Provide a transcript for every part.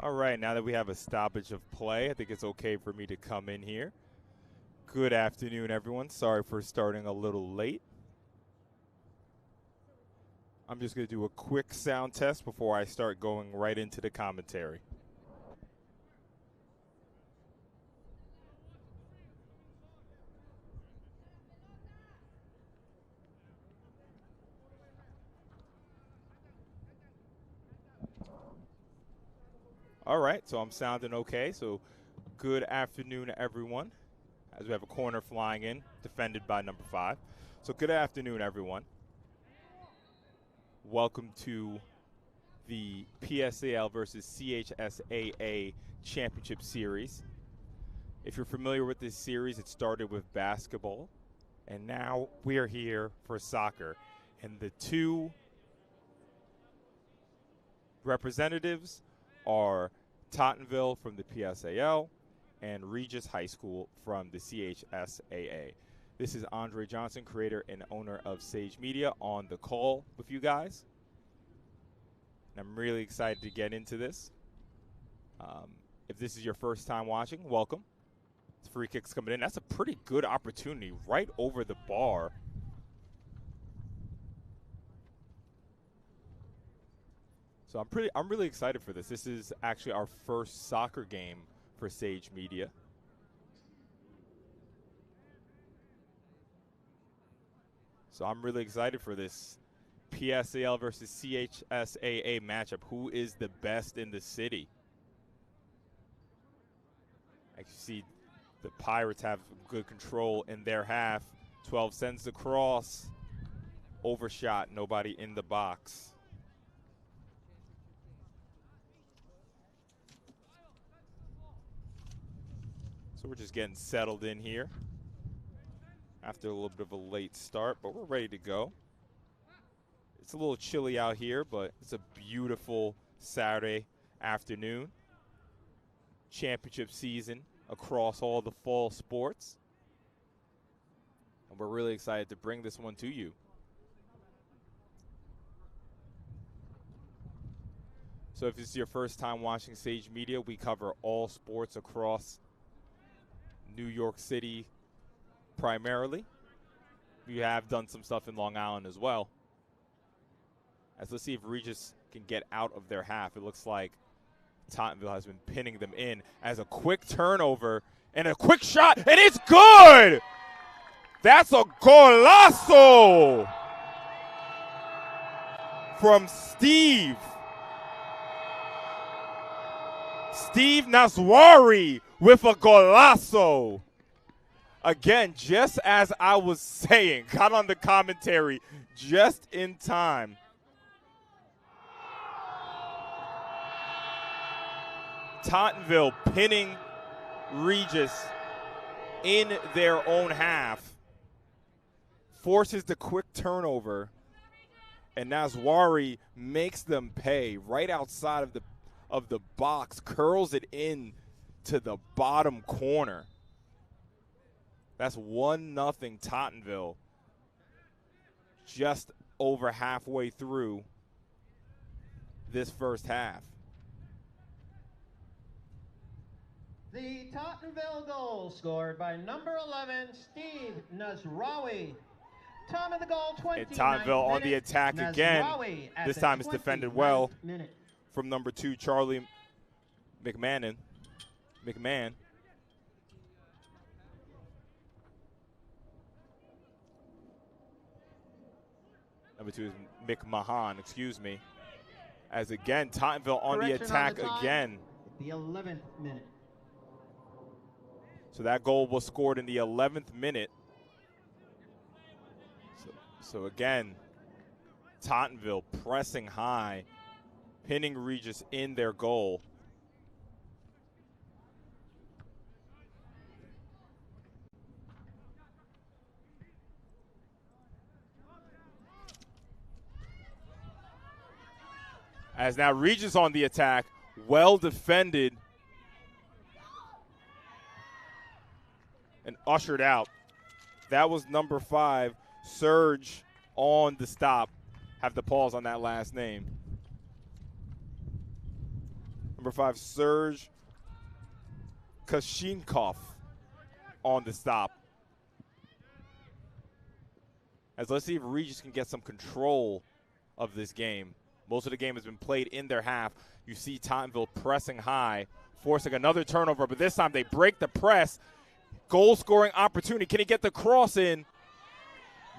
All right, now that we have a stoppage of play, I think it's okay for me to come in here. Good afternoon, everyone. Sorry for starting a little late. I'm just going to do a quick sound test before I start going right into the commentary. All right, so I'm sounding okay. So good afternoon, everyone, as we have a corner flying in, defended by number 5. So good afternoon, everyone. Welcome to the PSAL versus CHSAA Championship Series. If you're familiar with this series, it started with basketball, and now we are here for soccer. And the two representatives are Tottenville from the PSAL and Regis High School from the CHSAA. This is Andre Johnson, creator and owner of Sage Media, on the call with you guys. And I'm really excited to get into this. If this is your first time watching, welcome. It's free kicks coming in. That's a pretty good opportunity right over the bar. So I'm really excited for this. This is actually our first soccer game for Sage Media. So I'm really excited for this PSAL versus CHSAA matchup. Who is the best in the city? As you see, the Pirates have good control in their half. 12 sends the cross. Overshot, nobody in the box. So we're just getting settled in here after a little bit of a late start, but we're ready to go. It's a little chilly out here, but it's a beautiful Saturday afternoon. Championship season across all the fall sports. And we're really excited to bring this one to you. So if this is your first time watching Sage Media, we cover all sports across New York City primarily. We have done some stuff in Long Island as well. Let's see if Regis can get out of their half. It looks like Tottenville has been pinning them in as a quick turnover and a quick shot, and it's good! That's a golazo from Steve. Steve Naswari with a golazo. Again, just as I was saying, got on the commentary just in time. Tottenville pinning Regis in their own half. Forces the quick turnover. And Naswari makes them pay right outside of the box, curls it in to the bottom corner. That's 1-0 Tottenville just over halfway through this first half. The Tottenville goal scored by number 11, Steve Nasrawi. Time of the goal, 29th And Tottenville on the attack again. This time it's defended well from number 2, Charlie McMahon. Number 2 is McMahon, excuse me. As again, Tottenville on the attack again. The 11th minute. So that goal was scored in the 11th minute. So again, Tottenville pressing high, pinning Regis in their goal. As now Regis on the attack, well defended and ushered out. That was number 5, Serge, on the stop. Have the pause on that last name. Number 5, Serge Kashinkov on the stop. As let's see if Regis can get some control of this game. Most of the game has been played in their half. You see Tottenville pressing high, forcing another turnover, but this time they break the press. Goal-scoring opportunity. Can he get the cross in?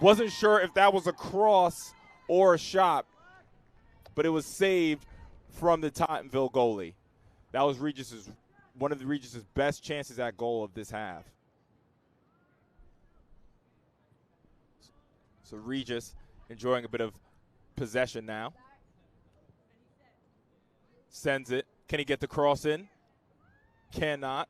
Wasn't sure if that was a cross or a shot, but it was saved from the Tottenville goalie. That was one of the Regis's best chances at goal of this half. So Regis enjoying a bit of possession now. Sends it. Can he get the cross in? Cannot.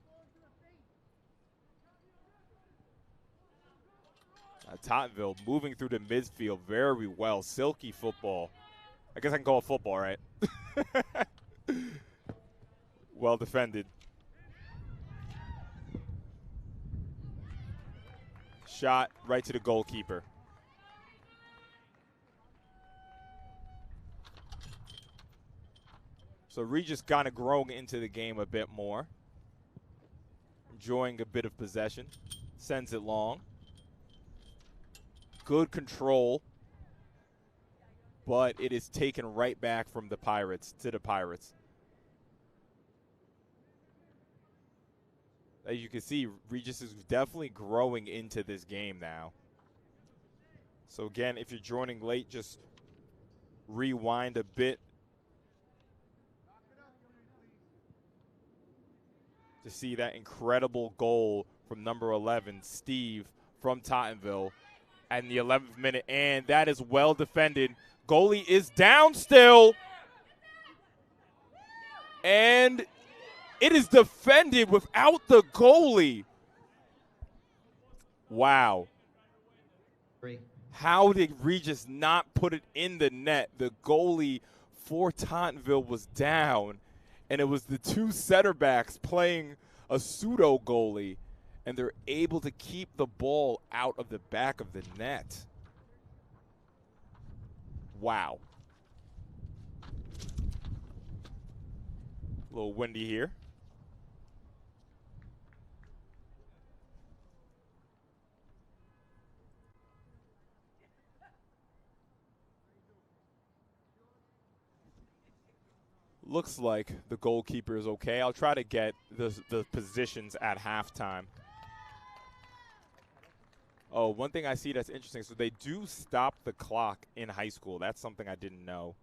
Tottenville moving through the midfield very well. Silky football. I guess I can call it football, right? Well defended. Shot right to the goalkeeper. So Regis kind of growing into the game a bit more. Enjoying a bit of possession. Sends it long. Good control. But it is taken right back from the Pirates to the Pirates. As you can see, Regis is definitely growing into this game now. So again, if you're joining late, just rewind a bit to see that incredible goal from number 11, Steve, from Tottenville at the 11th minute. And that is well defended. Goalie is down still. And it is defended without the goalie. Wow. How did Regis not put it in the net? The goalie for Tottenville was down, and it was the two center backs playing a pseudo goalie, and they're able to keep the ball out of the back of the net. Wow. A little windy here. Looks like the goalkeeper is okay. I'll try to get the positions at halftime. Oh, one thing I see that's interesting. So they do stop the clock in high school. That's something I didn't know.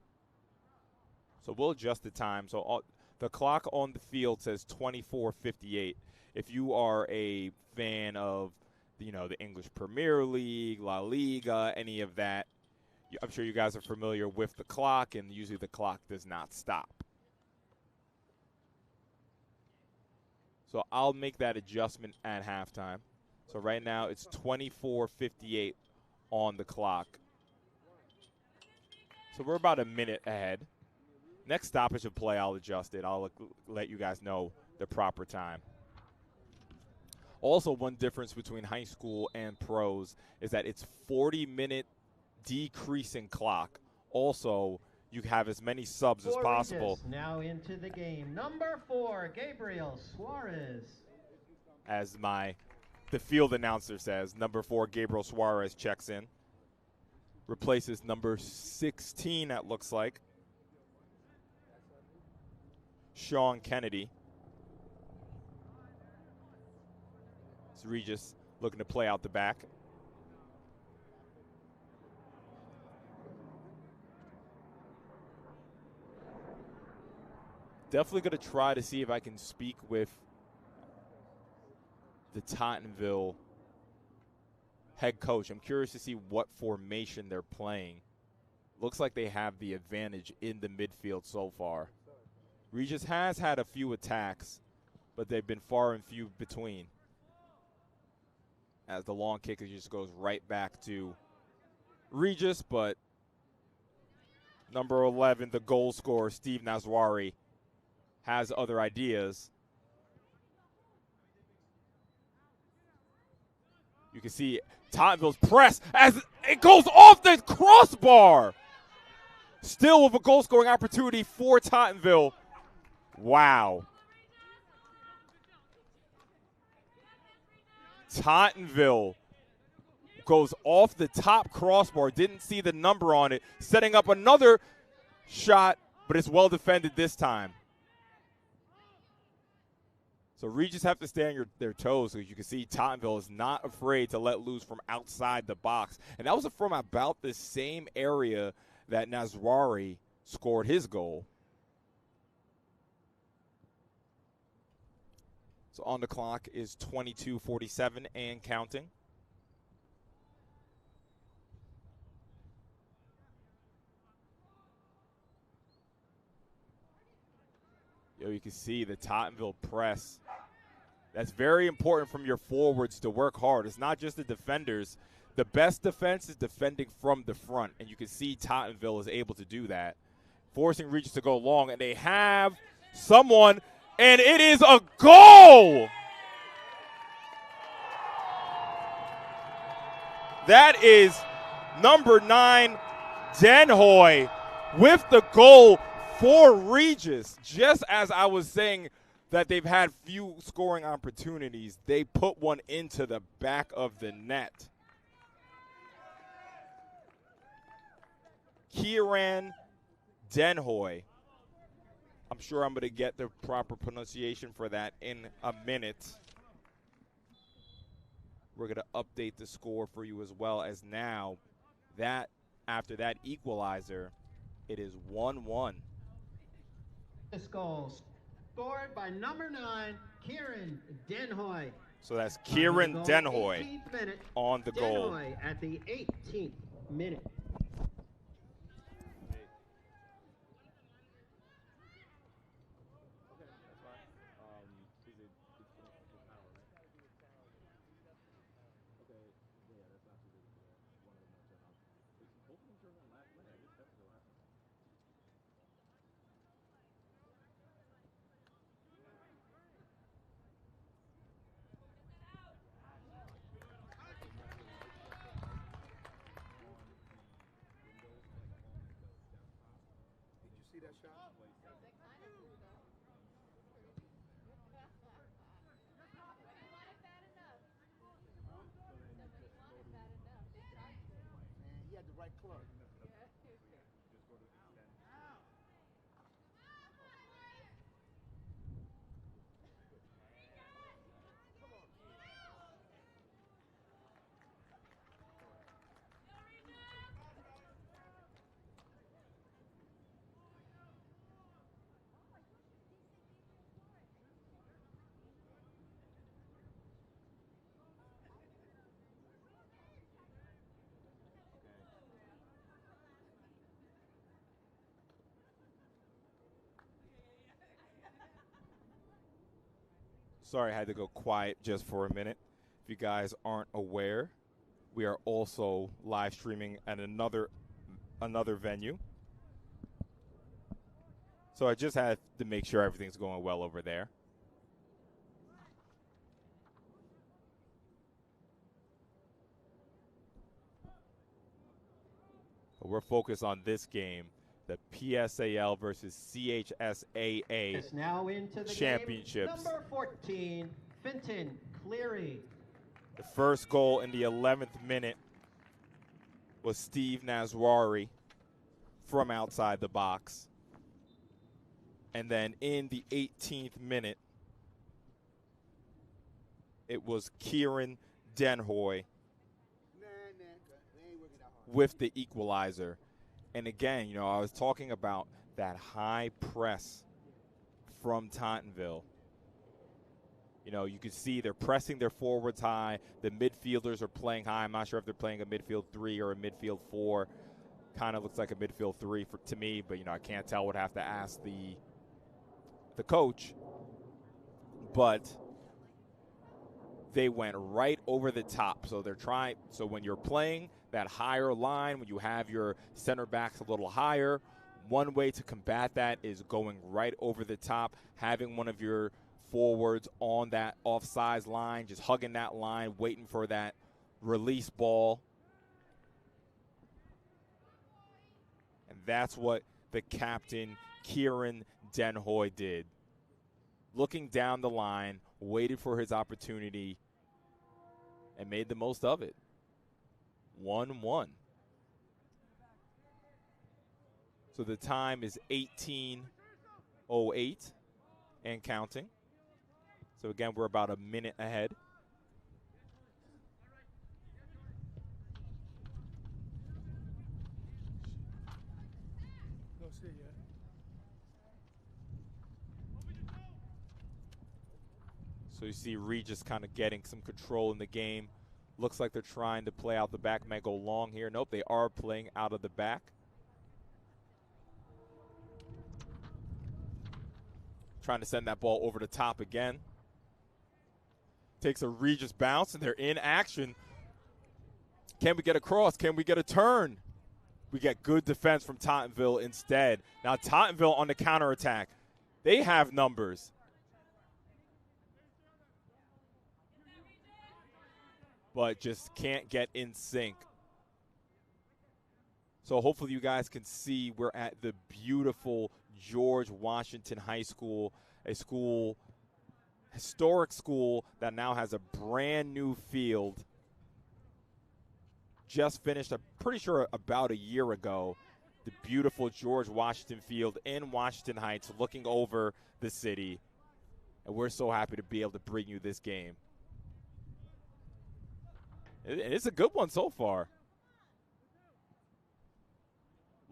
So we'll adjust the time. So the clock on the field says 24:58. If you are a fan of, the English Premier League, La Liga, any of that, I'm sure you guys are familiar with the clock, and usually the clock does not stop. So I'll make that adjustment at halftime. So right now it's 24:58 on the clock. So we're about a minute ahead. Next stoppage of play, I'll adjust it. I'll let you guys know the proper time. Also, one difference between high school and pros is that it's 40-minute decreasing clock. Also, you have as many subs as possible. Regis now into the game. Number 4, Gabriel Suarez. As the field announcer says, number 4, Gabriel Suarez checks in. Replaces number 16, that looks like. Sean Kennedy. It's Regis looking to play out the back. Definitely going to try to see if I can speak with the Tottenville head coach. I'm curious to see what formation they're playing. Looks like they have the advantage in the midfield so far. Regis has had a few attacks, but they've been far and few between. As the long kick just goes right back to Regis, but number 11, the goal scorer, Steve Nazwari, has other ideas. You can see Tottenville's press as it goes off the crossbar. Still with a goal-scoring opportunity for Tottenville. Wow. Tottenville goes off the top crossbar, didn't see the number on it, setting up another shot, but it's well defended this time. So Regis have to stay on their toes, because you can see Tottenville is not afraid to let loose from outside the box. And that was from about the same area that Nasrari scored his goal. So on the clock is 22:47 and counting. You can see the Tottenville press. That's very important from your forwards to work hard. It's not just the defenders. The best defense is defending from the front, and you can see Tottenville is able to do that, forcing Regis to go long, and they have someone, and it is a goal! That is number 9, Denhoy, with the goal for Regis. Just as I was saying that they've had few scoring opportunities, they put one into the back of the net. Kieran Denhoy. I'm sure I'm going to get the proper pronunciation for that in a minute. We're going to update the score for you as well, as now that after that equalizer, it is 1-1. This goal scored by number 9, Kieran Denhoy. So that's Kieran Denhoy on the goal. Denhoy at the 18th minute. Sorry, I had to go quiet just for a minute. If you guys aren't aware, we are also live streaming at another venue. So I just had to make sure everything's going well over there. But we're focused on this game, the PSAL versus CHSAA Now into the championships. Game, number 14, Finton Cleary. The first goal in the 11th minute was Steve Nasrari from outside the box. And then in the 18th minute, it was Kieran Denhoy with the equalizer. And again, I was talking about that high press from Tottenville. You can see they're pressing their forwards high. The midfielders are playing high. I'm not sure if they're playing a midfield 3 or a midfield 4. Kind of looks like a midfield 3 to me, but, I can't tell. Would have to ask the coach. But they went right over the top. So they're trying. So when you're playing that higher line, when you have your center backs a little higher, one way to combat that is going right over the top, having one of your forwards on that offsides line, just hugging that line, waiting for that release ball. And that's what the captain, Kieran Denhoy, did. looking down the line, waited for his opportunity, and made the most of it. 1-1. So the time is 18:08 and counting. So again, we're about a minute ahead. Don't see it yet. So you see Regis kind of getting some control in the game. Looks like they're trying to play out the back. May go long here. Nope, they are playing out of the back. Trying to send that ball over the top again. Takes a Regis bounce, and they're in action. Can we get a cross? Can we get a turn? We get good defense from Tottenville instead. Now Tottenville on the counterattack. They have numbers. But just can't get in sync. So hopefully you guys can see we're at the beautiful George Washington High School, a school, historic school that now has a brand new field. Just finished, I'm pretty sure about a year ago, the beautiful George Washington Field in Washington Heights looking over the city. And we're so happy to be able to bring you this game. It's a good one so far.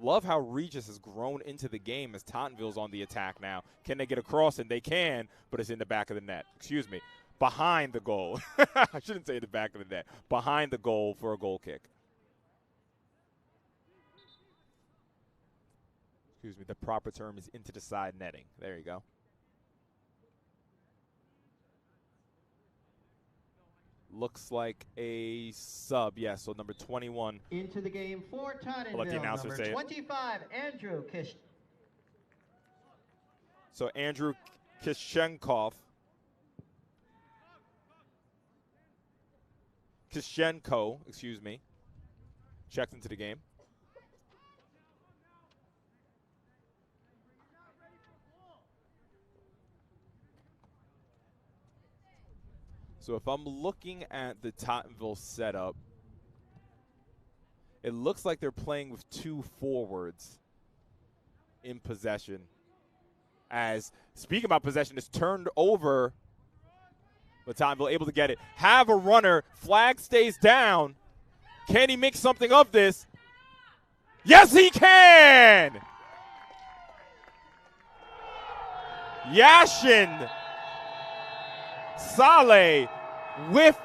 Love how Regis has grown into the game as Tottenville's on the attack now. Can they get across? And they can, but it's in the back of the net. Excuse me. Behind the goal. I shouldn't say the back of the net. Behind the goal for a goal kick. Excuse me. The proper term is into the side netting. There you go. Looks like a sub, yes. So number 21. Into the game for Tottenville. I'll let the announcer say it. 25, Andrew Kish. So Andrew Kishenkov. Kishenko, excuse me. Checked into the game. So if I'm looking at the Tottenville setup, it looks like they're playing with two forwards in possession. As, speaking about possession, it's turned over, but Tottenville able to get it. Have a runner, flag stays down. Can he make something of this? Yes, he can! Yashin Saleh with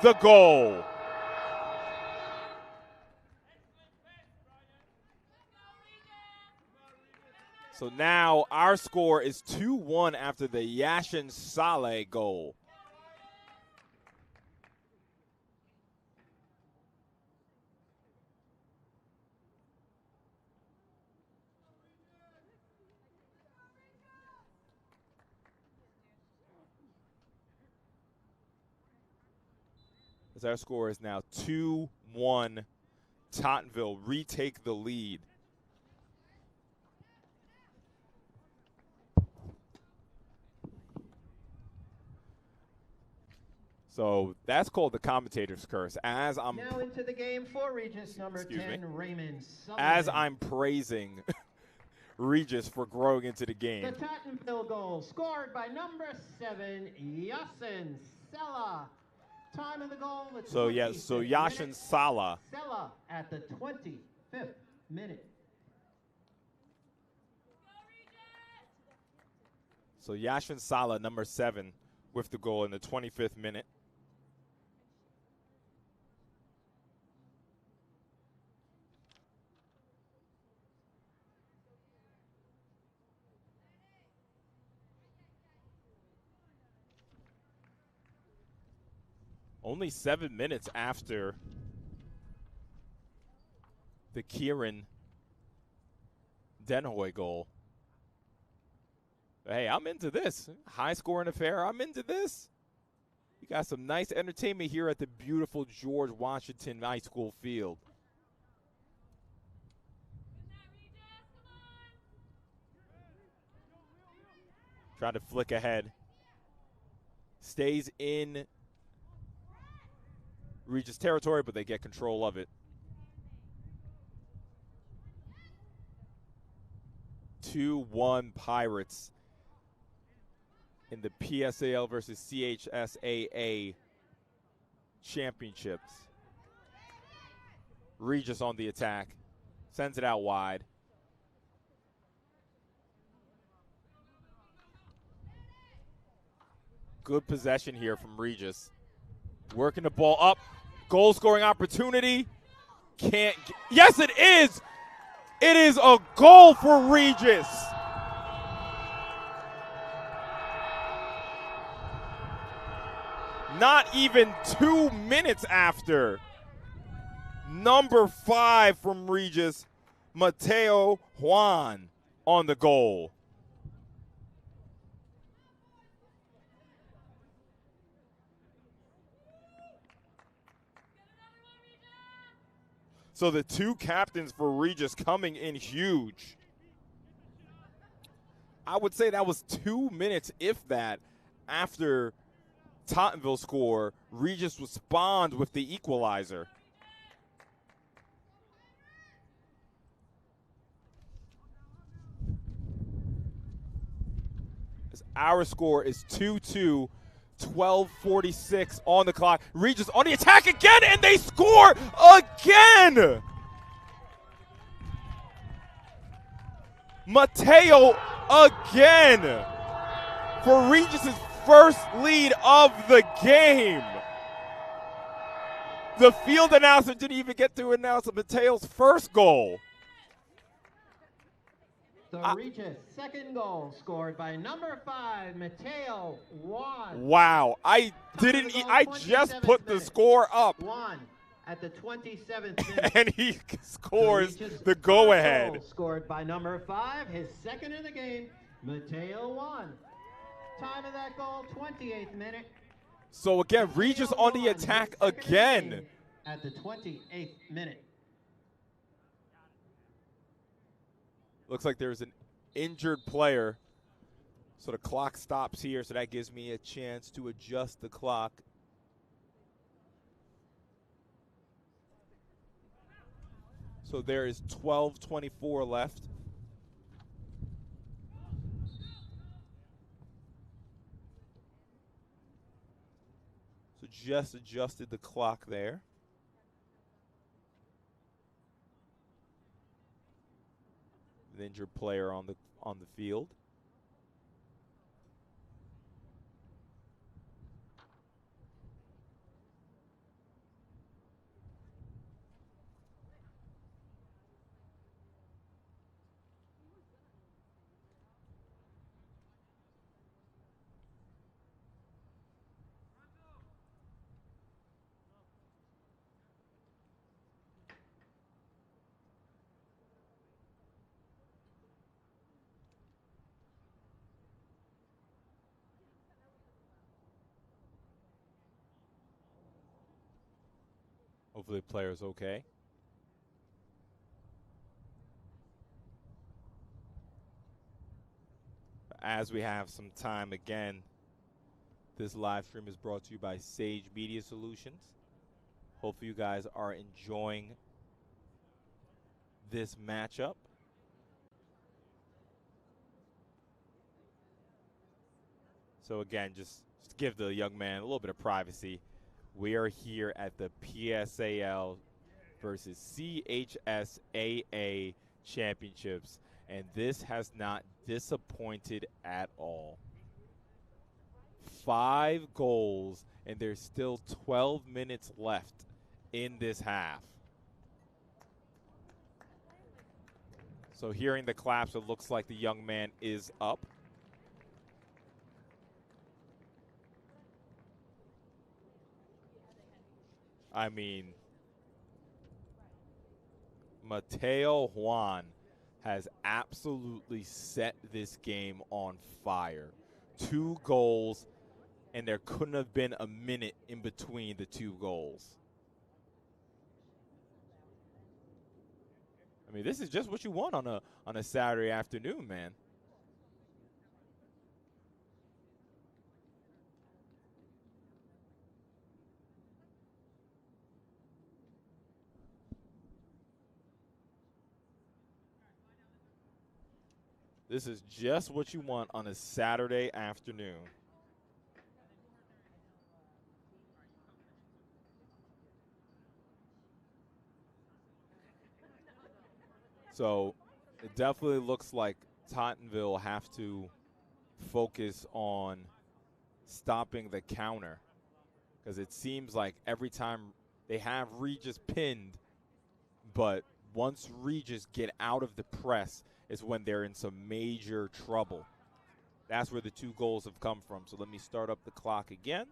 the goal. So now our score is 2-1 after the Yashin Saleh goal. As our score is now 2-1. Tottenville retake the lead. So that's called the commentator's curse. As I'm now into the game for Regis, number 10, Raymond Sullivan. As I'm praising Regis for growing into the game. The Tottenville goal scored by number 7, Yasin Sella. Time of the goal. So yes, so Yashin Sala. Sella at the 25th minute. So Yashin Sala, number 7, with the goal in the 25th minute. Only 7 minutes after the Kieran Denhoy goal. Hey, I'm into this. High-scoring affair, I'm into this. You got some nice entertainment here at the beautiful George Washington High School field. Trying to flick ahead. Stays in Regis territory, but they get control of it. 2-1 Pirates in the PSAL versus CHSAA championships. Regis on the attack. Sends it out wide. Good possession here from Regis. Working the ball up. Goal scoring opportunity. Can't get, yes, it is! It is a goal for Regis. Not even 2 minutes after. Number 5 from Regis, Mateo Juan on the goal. So the 2 captains for Regis coming in huge. I would say that was 2 minutes, if that, after Tottenville score. Regis respond with the equalizer. As our score is 2-2. 12:46 on the clock. Regis on the attack again, and they score again! Mateo again for Regis' first lead of the game. The field announcer didn't even get to announce Mateo's first goal. So Regis' second goal scored by number 5, Mateo Juan. Wow, I just put the score up. Juan at the 27th minute. And he scores the go-ahead. Goal scored by number 5, his second in the game, Mateo Juan. Time of that goal, 28th minute. So again, Regis on the attack again. At the 28th minute. Looks like there's an injured player. So the clock stops here, so that gives me a chance to adjust the clock. So there is 12:24 left. So just adjusted the clock there. An injured player on the field. Hopefully the player's okay. As we have some time again, this live stream is brought to you by Sage Media Solutions. Hopefully you guys are enjoying this matchup. So again, just give the young man a little bit of privacy. We are here at the PSAL versus CHSAA championships, and this has not disappointed at all. 5 goals, and there's still 12 minutes left in this half. So hearing the claps, it looks like the young man is up. I mean, Mateo Juan has absolutely set this game on fire. 2 goals, and there couldn't have been a minute in between the 2 goals. I mean, this is just what you want on a Saturday afternoon, man. This is just what you want on a Saturday afternoon. So it definitely looks like Tottenville have to focus on stopping the counter, because it seems like every time they have Regis pinned, but once Regis get out of the press is when they're in some major trouble. That's where the 2 goals have come from. So let me start up the clock again.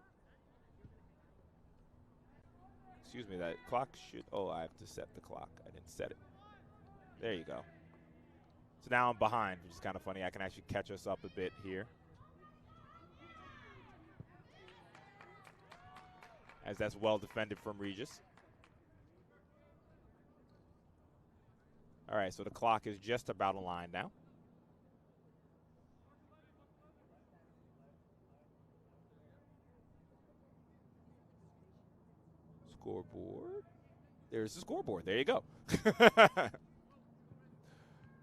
Excuse me, that clock should, I have to set the clock. I didn't set it. There you go. So now I'm behind, which is kind of funny. I can actually catch us up a bit here. As that's well defended from Regis. All right, so the clock is just about aligned now. Scoreboard. There's the scoreboard. There you go.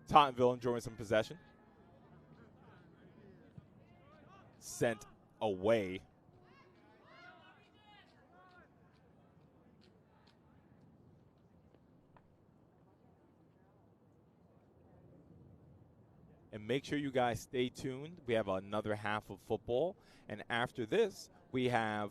Tottenville enjoying some possession. Sent away. And make sure you guys stay tuned. We have another half of football. And after this, we have,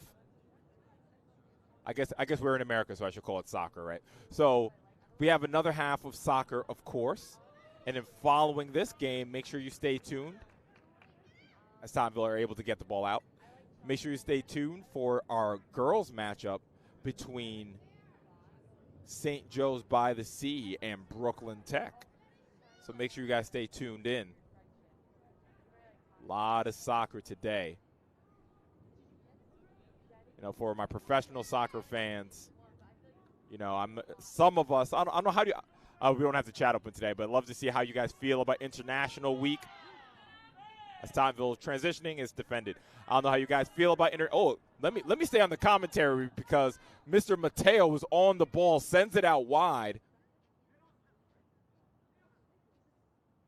I guess we're in America, so I should call it soccer, right? So we have another half of soccer, of course. And then following this game, make sure you stay tuned as Tottenville are able to get the ball out. Make sure you stay tuned for our girls matchup between St. Joe's by the Sea and Brooklyn Tech. So make sure you guys stay tuned in. A lot of soccer today. You know, for my professional soccer fans, you know, some of us, I don't know how do you, we don't have to chat open today, but I'd love to see how you guys feel about International Week. As Tottenville is transitioning, it's defended. I don't know how you guys feel about let me stay on the commentary, because Mr. Mateo was on the ball, sends it out wide.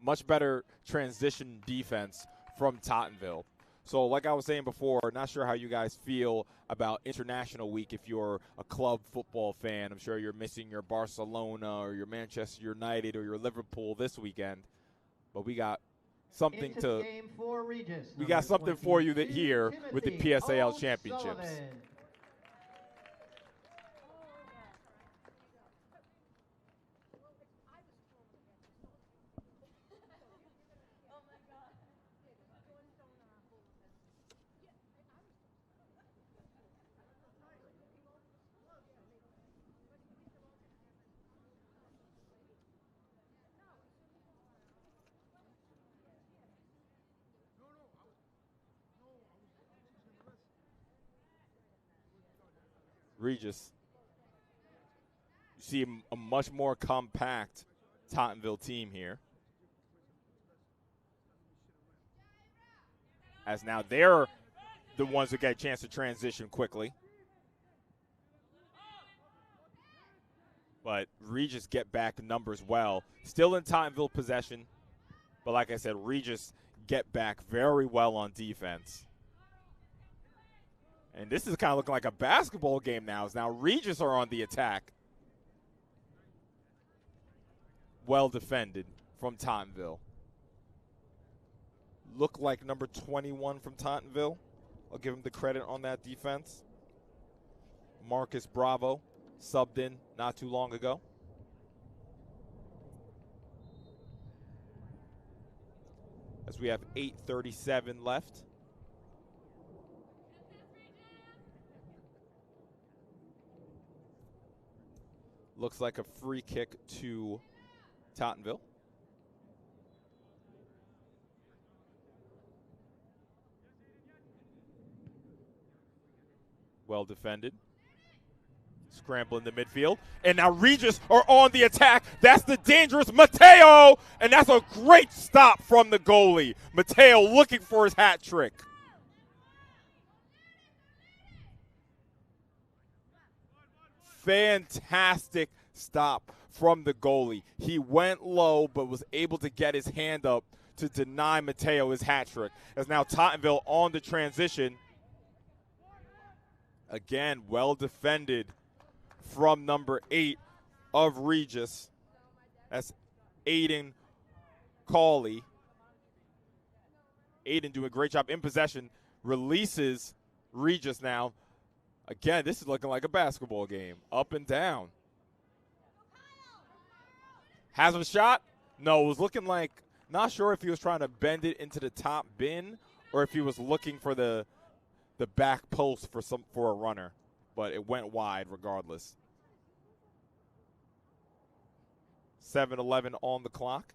Much better transition defense from Tottenville. So like I was saying before, not sure how you guys feel about International Week if you're a club football fan. I'm sure you're missing your Barcelona or your Manchester United or your Liverpool this weekend. But we got something for you that here with the PSAL championships. Regis, you see a much more compact Tottenville team here. As now they're the ones that get a chance to transition quickly. But Regis get back numbers well. Still in Tottenville possession. But like I said, Regis get back very well on defense. And this is kind of looking like a basketball game now. As now Regis are on the attack. Well defended from Tottenville. Look like number 21 from Tottenville. I'll give him the credit on that defense. Marcus Bravo subbed in not too long ago. As we have 8:37 left. Looks like a free kick to Tottenville. Well defended. Scramble in the midfield. And now Regis are on the attack. That's the dangerous Mateo. And that's a great stop from the goalie. Mateo looking for his hat trick. Fantastic stop from the goalie. He went low but was able to get his hand up to deny Mateo his hat trick. As now Tottenville on the transition. Again, well defended from number 8 of Regis. That's Aiden Cawley. Aiden doing a great job in possession. Releases Regis now. Again, this is looking like a basketball game. Up and down. Has a shot? No, it was looking like, not sure if he was trying to bend it into the top bin or if he was looking for the back post for a runner. But it went wide regardless. 7:11 on the clock.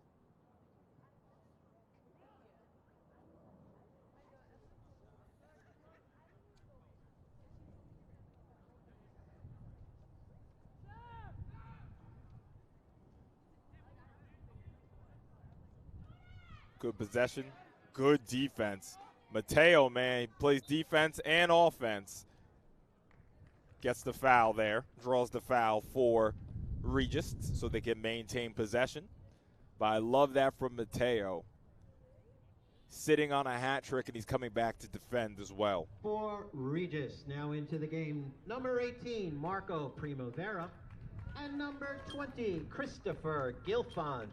Good possession, good defense. Mateo, man, he plays defense and offense. Gets the foul there, draws the foul for Regis so they can maintain possession. But I love that from Mateo. Sitting on a hat trick, and he's coming back to defend as well. For Regis, now into the game, number 18, Marco Primavera, and number 20, Christopher Gilfond.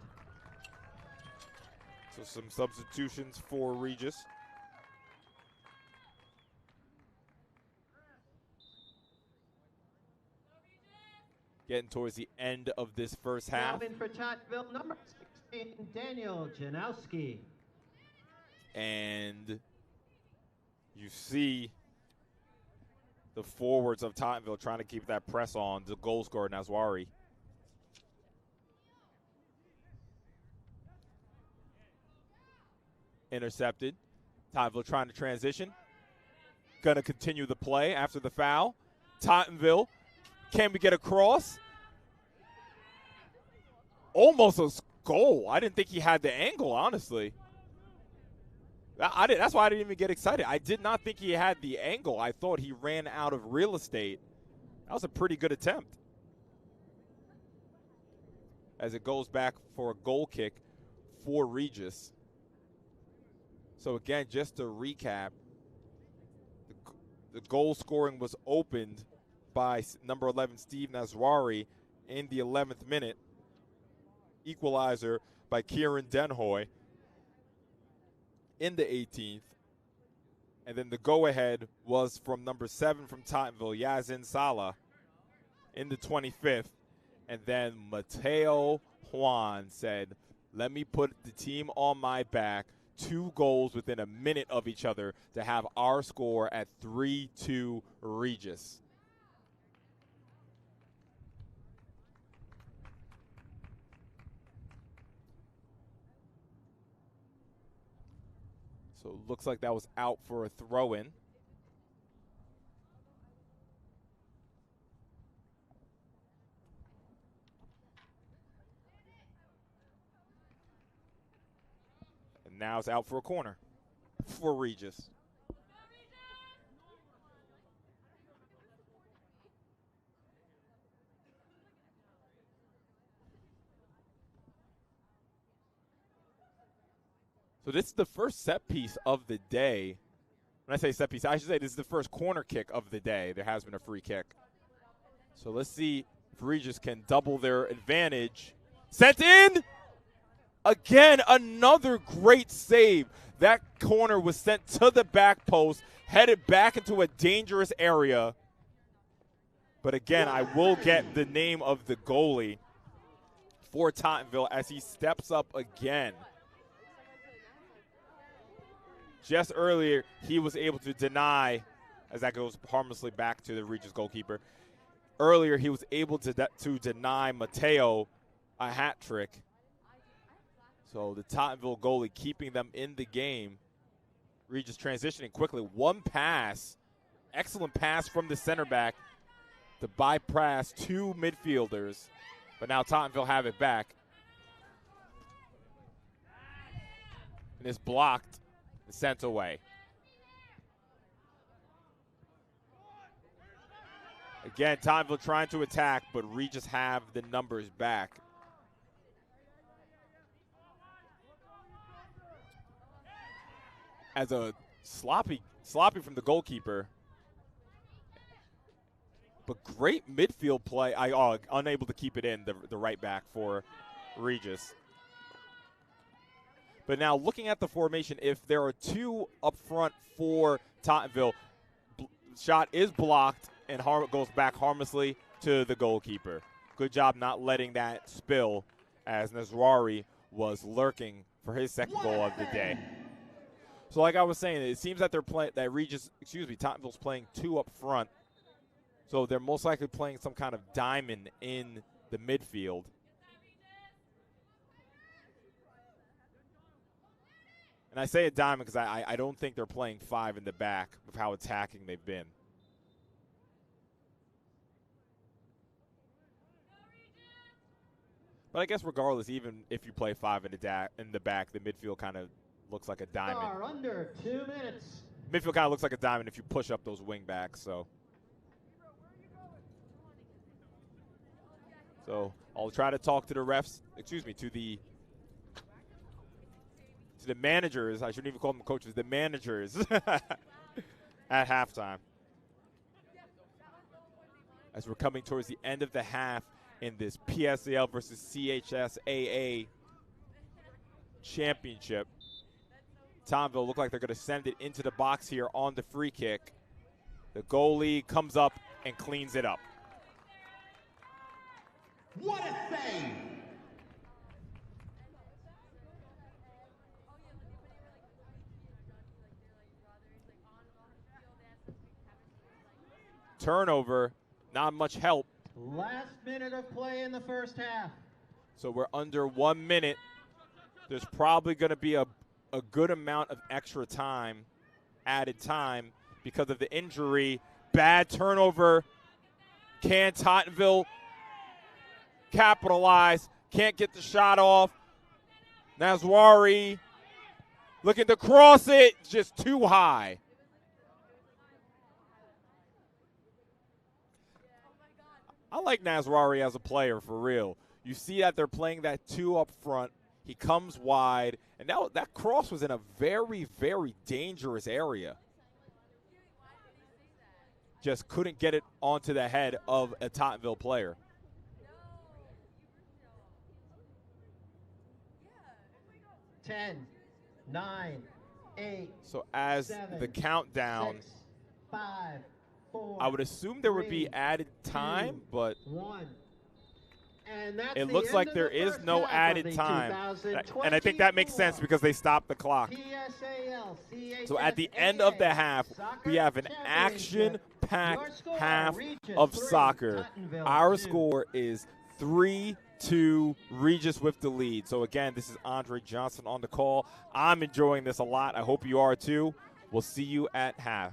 So some substitutions for Regis. Getting towards the end of this first half. Now in for Tottenville, number 16, Daniel Janowski. And you see the forwards of Tottenville trying to keep that press on. The goal scorer, Nazwari. Intercepted. Tottenville trying to transition. Going to continue the play after the foul. Tottenville, can we get a cross? Almost a goal. I didn't think he had the angle, honestly. That's why I didn't even get excited. I did not think he had the angle. I thought he ran out of real estate. That was a pretty good attempt. As it goes back for a goal kick for Regis. So again, just to recap, the goal scoring was opened by number 11, Steve Nazwari, in the 11th minute. Equalizer by Kieran Denhoy in the 18th. And then the go-ahead was from number 7 from Tottenville, Yazin Salah, in the 25th. And then Mateo Juan said, let me put the team on my back. 2 goals within a minute of each other to have our score at 3-2 Regis. So it looks like that was out for a throw-in. And now it's out for a corner for Regis. So this is the first set piece of the day. When I say set piece, I should say this is the first corner kick of the day. There has been a free kick. So let's see if Regis can double their advantage. Sent in! Again, another great save. That corner was sent to the back post, headed back into a dangerous area. But again, I will get the name of the goalie for Tottenville as he steps up again. Just earlier, he was able to deny, as that goes harmlessly back to the Regis goalkeeper. Earlier, he was able to deny Mateo a hat trick. So the Tottenville goalie keeping them in the game. Regis transitioning quickly. One pass, excellent pass from the center back to bypass 2 midfielders. But now Tottenville have it back. And it's blocked. Sent away. Again, Tottenville trying to attack, but Regis have the numbers back. As a sloppy from the goalkeeper. But great midfield play. Unable to keep it in, the right back for Regis. But now looking at the formation, if there are two up front for Tottenville, shot is blocked and goes back harmlessly to the goalkeeper. Good job not letting that spill, as Nasrari was lurking for his second goal of the day. So like I was saying, it seems that Tottenville's playing two up front. So they're most likely playing some kind of diamond in the midfield. And I say a diamond because I don't think they're playing five in the back with how attacking they've been. But I guess regardless, even if you play five in the back, the midfield kind of looks like a diamond. Under 2 minutes. Midfield kind of looks like a diamond if you push up those wing backs. So I'll try to talk to the refs, to the managers. I shouldn't even call them coaches, the managers at halftime. As we're coming towards the end of the half in this PSAL versus CHSAA championship. Tottenville look like they're going to send it into the box here on the free kick. The goalie comes up and cleans it up. What a save! Turnover, not much help. Last minute of play in the first half. So we're under 1 minute. There's probably going to be a good amount of extra time, added time, because of the injury. Bad turnover. Can Tottenville capitalize? Can't get the shot off. Nasrari looking to cross it, just too high. I like Nasrari as a player, for real. You see that they're playing that two up front. He comes wide, and now that cross was in a very, very dangerous area. Just couldn't get it onto the head of a Tottenville player. Ten, 9, 8. So as 7, the countdown, 6, 5, 4. I would assume there would be added time, 2, but 1. And that's it the looks end like of there the is first no half added of the time. And I think that makes sense because they stopped the clock. PSAL, So at the end of the half, we have an Championship. action-packed Your score, half Regis of 3, soccer. Tottenville Our 2. score is 3-2, Regis with the lead. So again, this is Andre Johnson on the call. I'm enjoying this a lot. I hope you are too. We'll see you at half.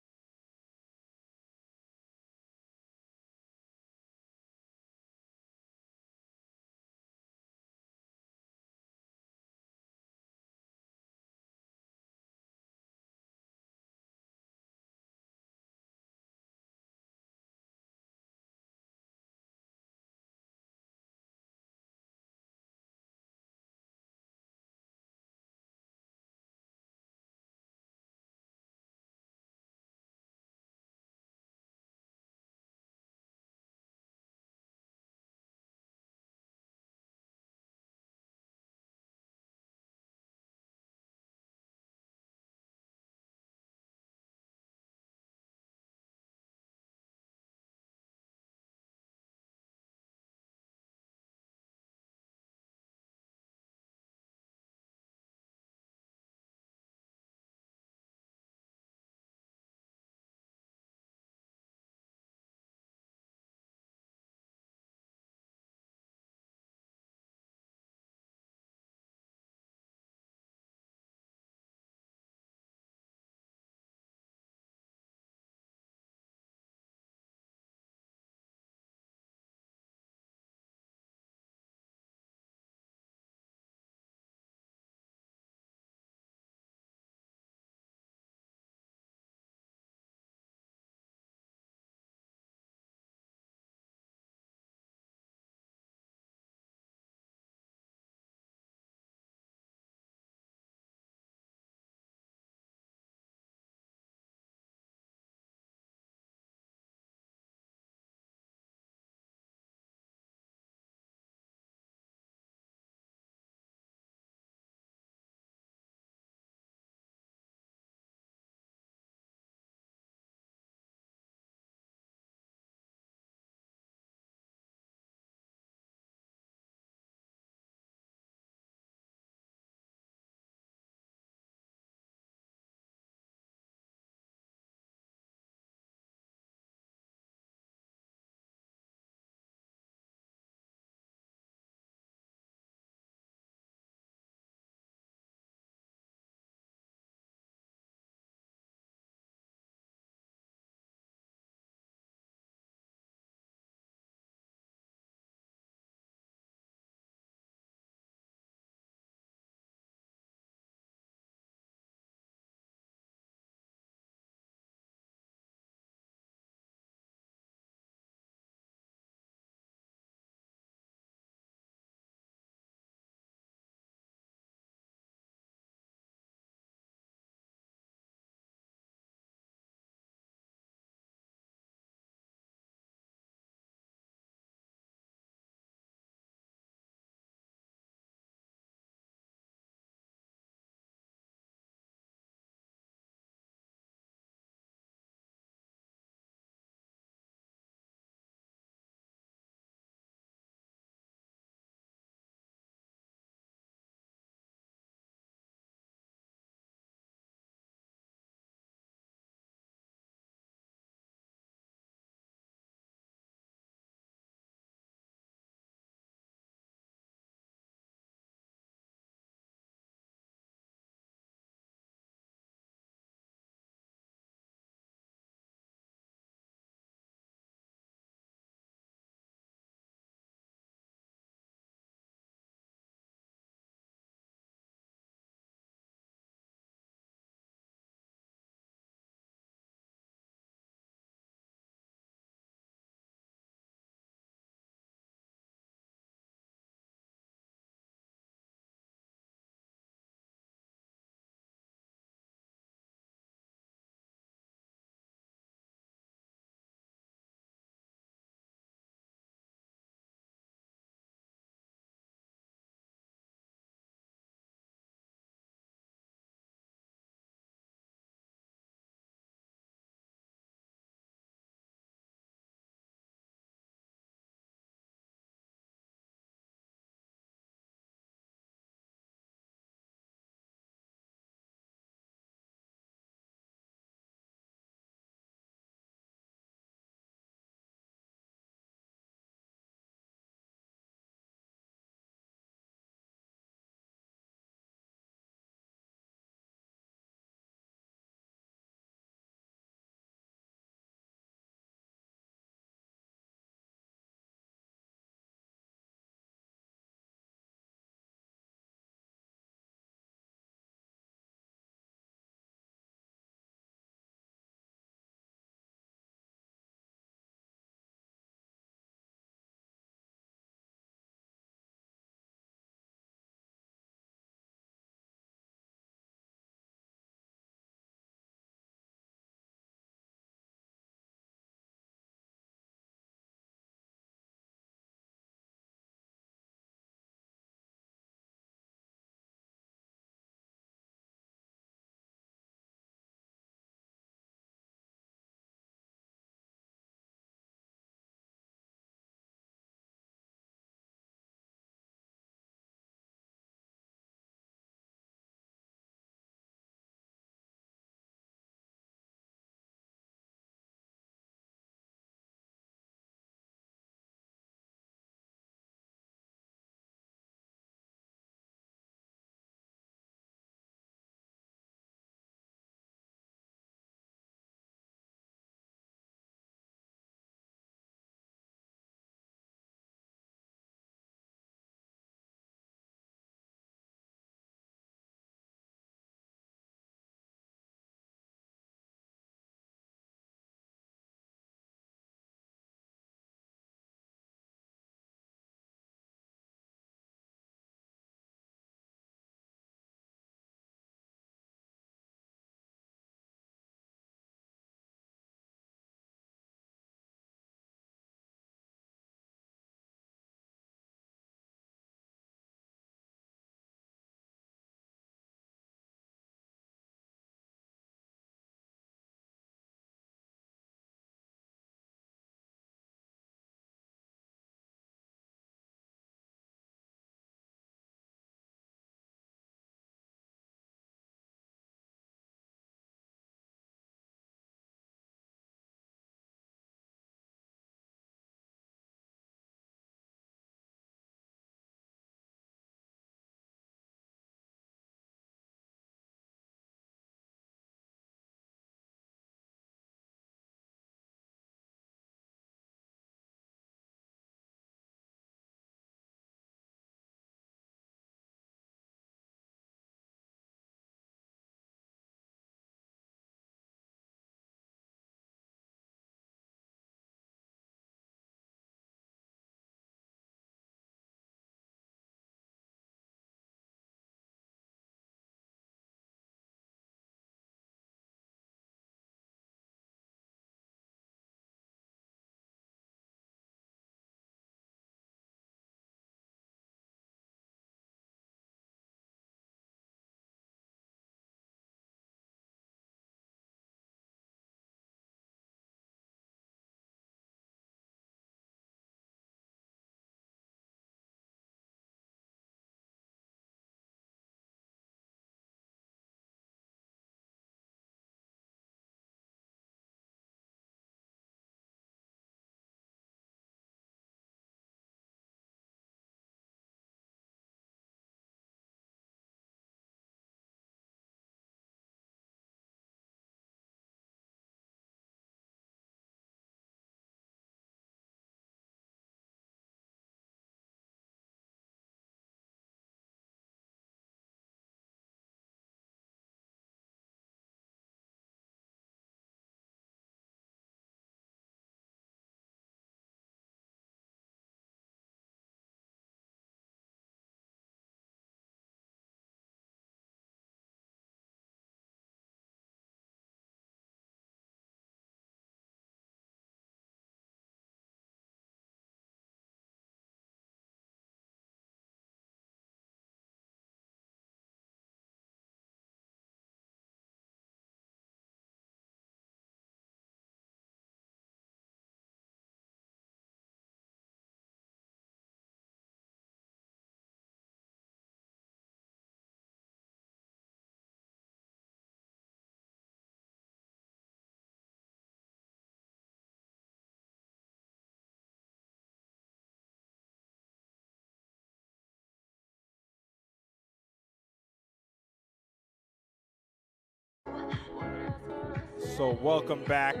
So welcome back to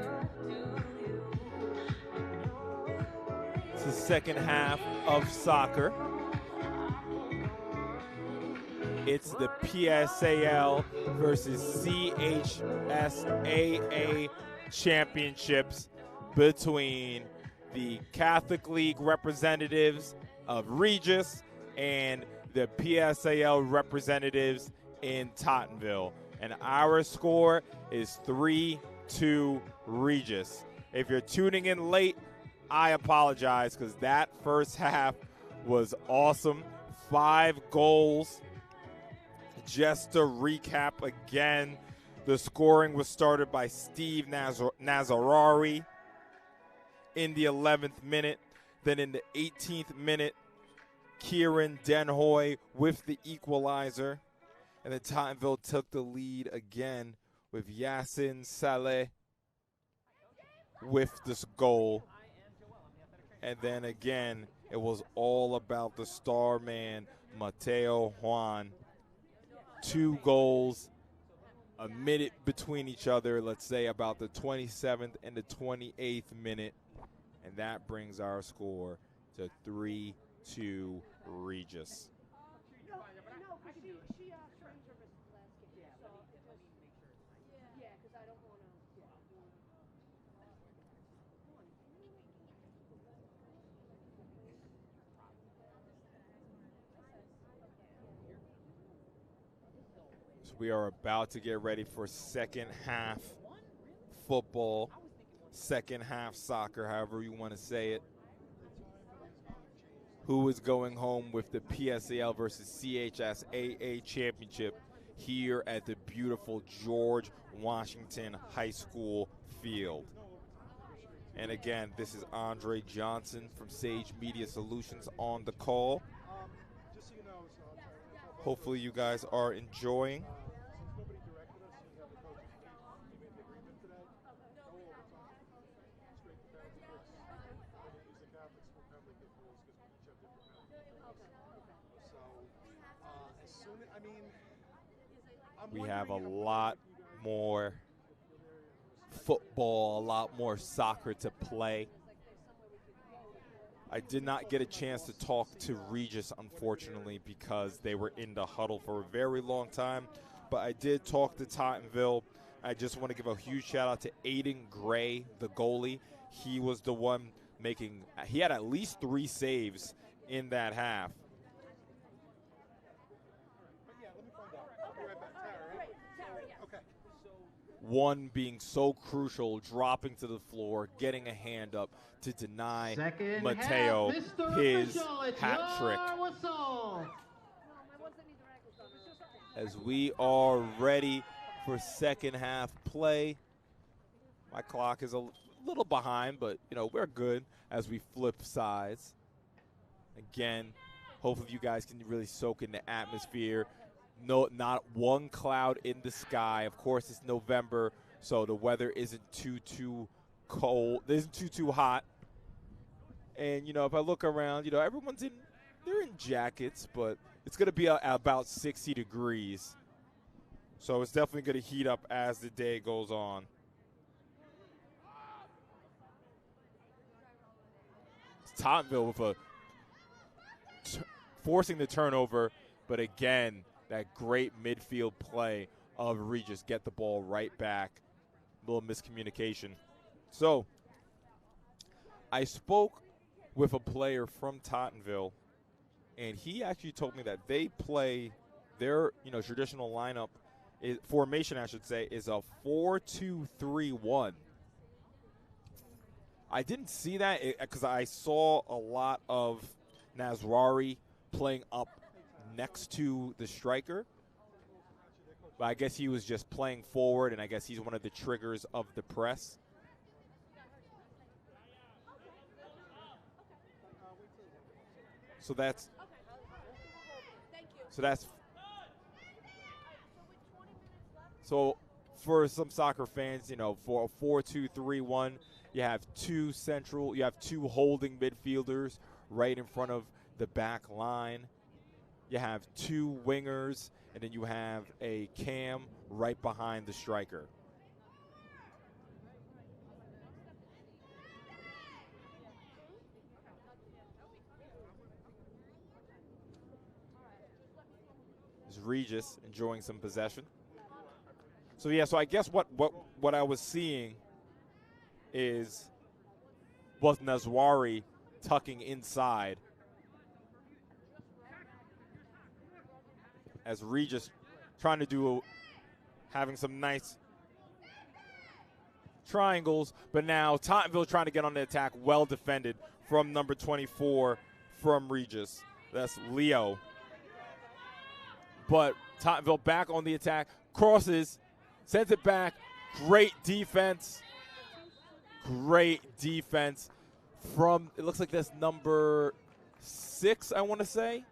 the second half of soccer. It's the PSAL versus CHSAA championships between the Catholic League representatives of Regis and the PSAL representatives in Tottenville. And our score is 3-2 Regis. If you're tuning in late, I apologize because that first half was awesome. 5 goals. Just to recap again, the scoring was started by Steve Nazarari in the 11th minute. Then in the 18th minute, Kieran Denhoy with the equalizer. And then Tottenville took the lead again with Yasin Saleh with this goal. And then again, it was all about the star man, Mateo Juan. 2 goals, a minute between each other, let's say about the 27th and the 28th minute. And that brings our score to 3-2 Regis. So we are about to get ready for second half football, second half soccer, however you want to say it. Who is going home with the PSAL versus CHSAA championship here at the beautiful George Washington High School field. And again, this is Andre Johnson from Sage Media Solutions on the call. Hopefully you guys are enjoying. We have a lot more football, a lot more soccer to play. I did not get a chance to talk to Regis, unfortunately, because they were in the huddle for a very long time. But I did talk to Tottenville. I just want to give a huge shout out to Aiden Gray, the goalie. He was the one he had at least 3 saves in that half. One being so crucial, dropping to the floor, getting a hand up to deny Mateo his hat trick. As we are ready for second half play. My clock is a little behind, but we're good as we flip sides. Again, hopefully you guys can really soak in the atmosphere. No, not one cloud in the sky. Of course, it's November, so the weather isn't too cold. It isn't too hot. And if I look around, everyone's they're in jackets, but it's going to be about 60 degrees. So it's definitely going to heat up as the day goes on. It's Tottenville with forcing the turnover, but again, that great midfield play of Regis, get the ball right back. A little miscommunication. So I spoke with a player from Tottenville, and he actually told me that they play their traditional lineup, formation I should say, is a 4-2-3-1. I didn't see that because I saw a lot of Nazrari playing up next to the striker. But I guess he was just playing forward, and I guess he's one of the triggers of the press. So for some soccer fans, for a 4-2-3-1, you have 2 holding midfielders right in front of the back line. You have 2 wingers, and then you have a cam right behind the striker. Regis enjoying some possession. So yeah, so I guess what I was seeing was Nazwari tucking inside as Regis trying to having some nice triangles, but now Tottenville trying to get on the attack, well defended from number 24 from Regis. That's Leo. But Tottenville back on the attack, crosses, sends it back. Great defense. Great defense from, it looks like that's number 6, I want to say.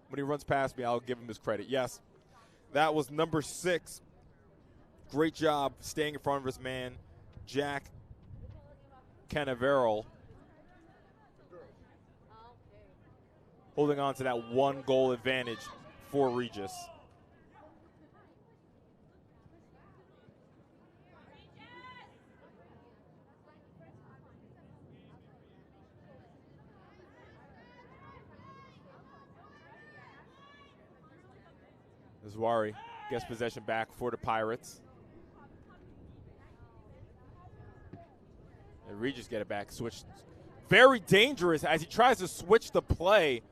When he runs past me, I'll give him his credit. Yes, that was number 6. Great job staying in front of his man, Jack Canaveral. Holding on to that 1-goal advantage for Regis. Zwari gets possession back for the Pirates. And Regis get it back, switched. Very dangerous as he tries to switch the play.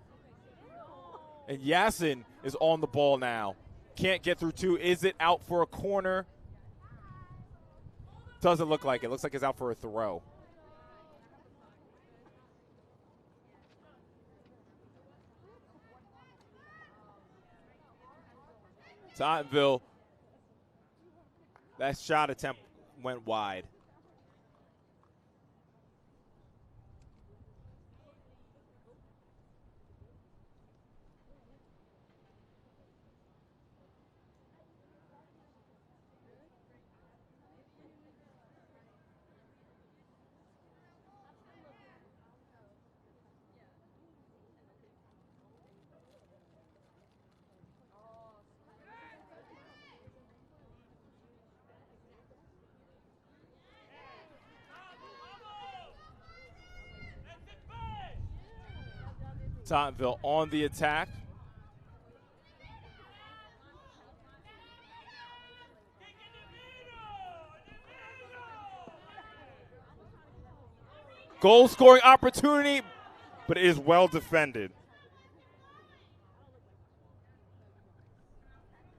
And Yasin is on the ball now. Can't get through 2. Is it out for a corner? Doesn't look like it. Looks like it's out for a throw. Tottenville, that shot attempt went wide. Tottenville on the attack. Goal scoring opportunity, but it is well defended.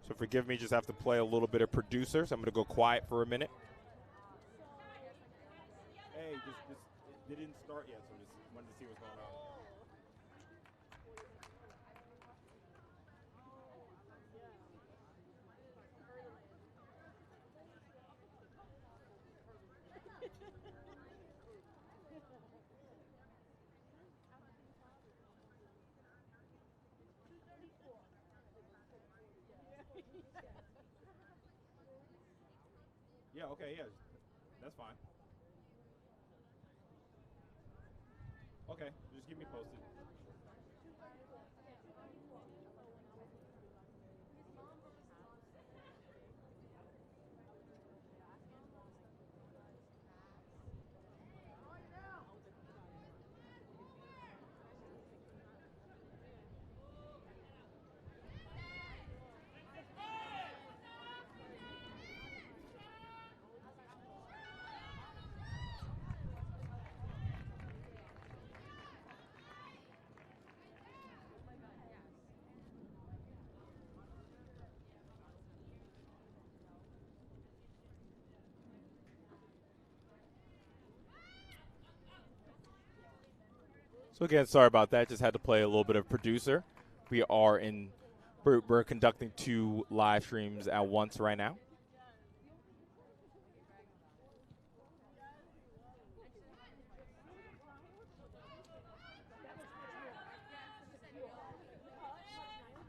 So forgive me, just have to play a little bit of producer, so I'm going to go quiet for a minute. Hey, it didn't start yet, so just wanted to see what's going on. Yeah, okay, yeah. That's fine. Okay, just keep me posted. So again, sorry about that. Just had to play a little bit of producer. We're conducting 2 live streams at once right now.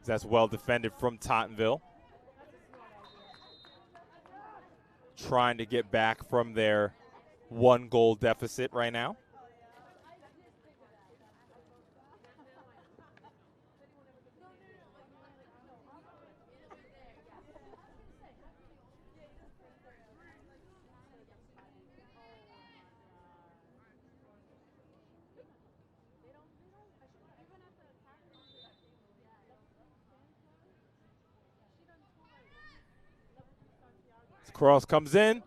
That's well defended from Tottenville. Trying to get back from their 1-goal deficit right now. Cross comes in.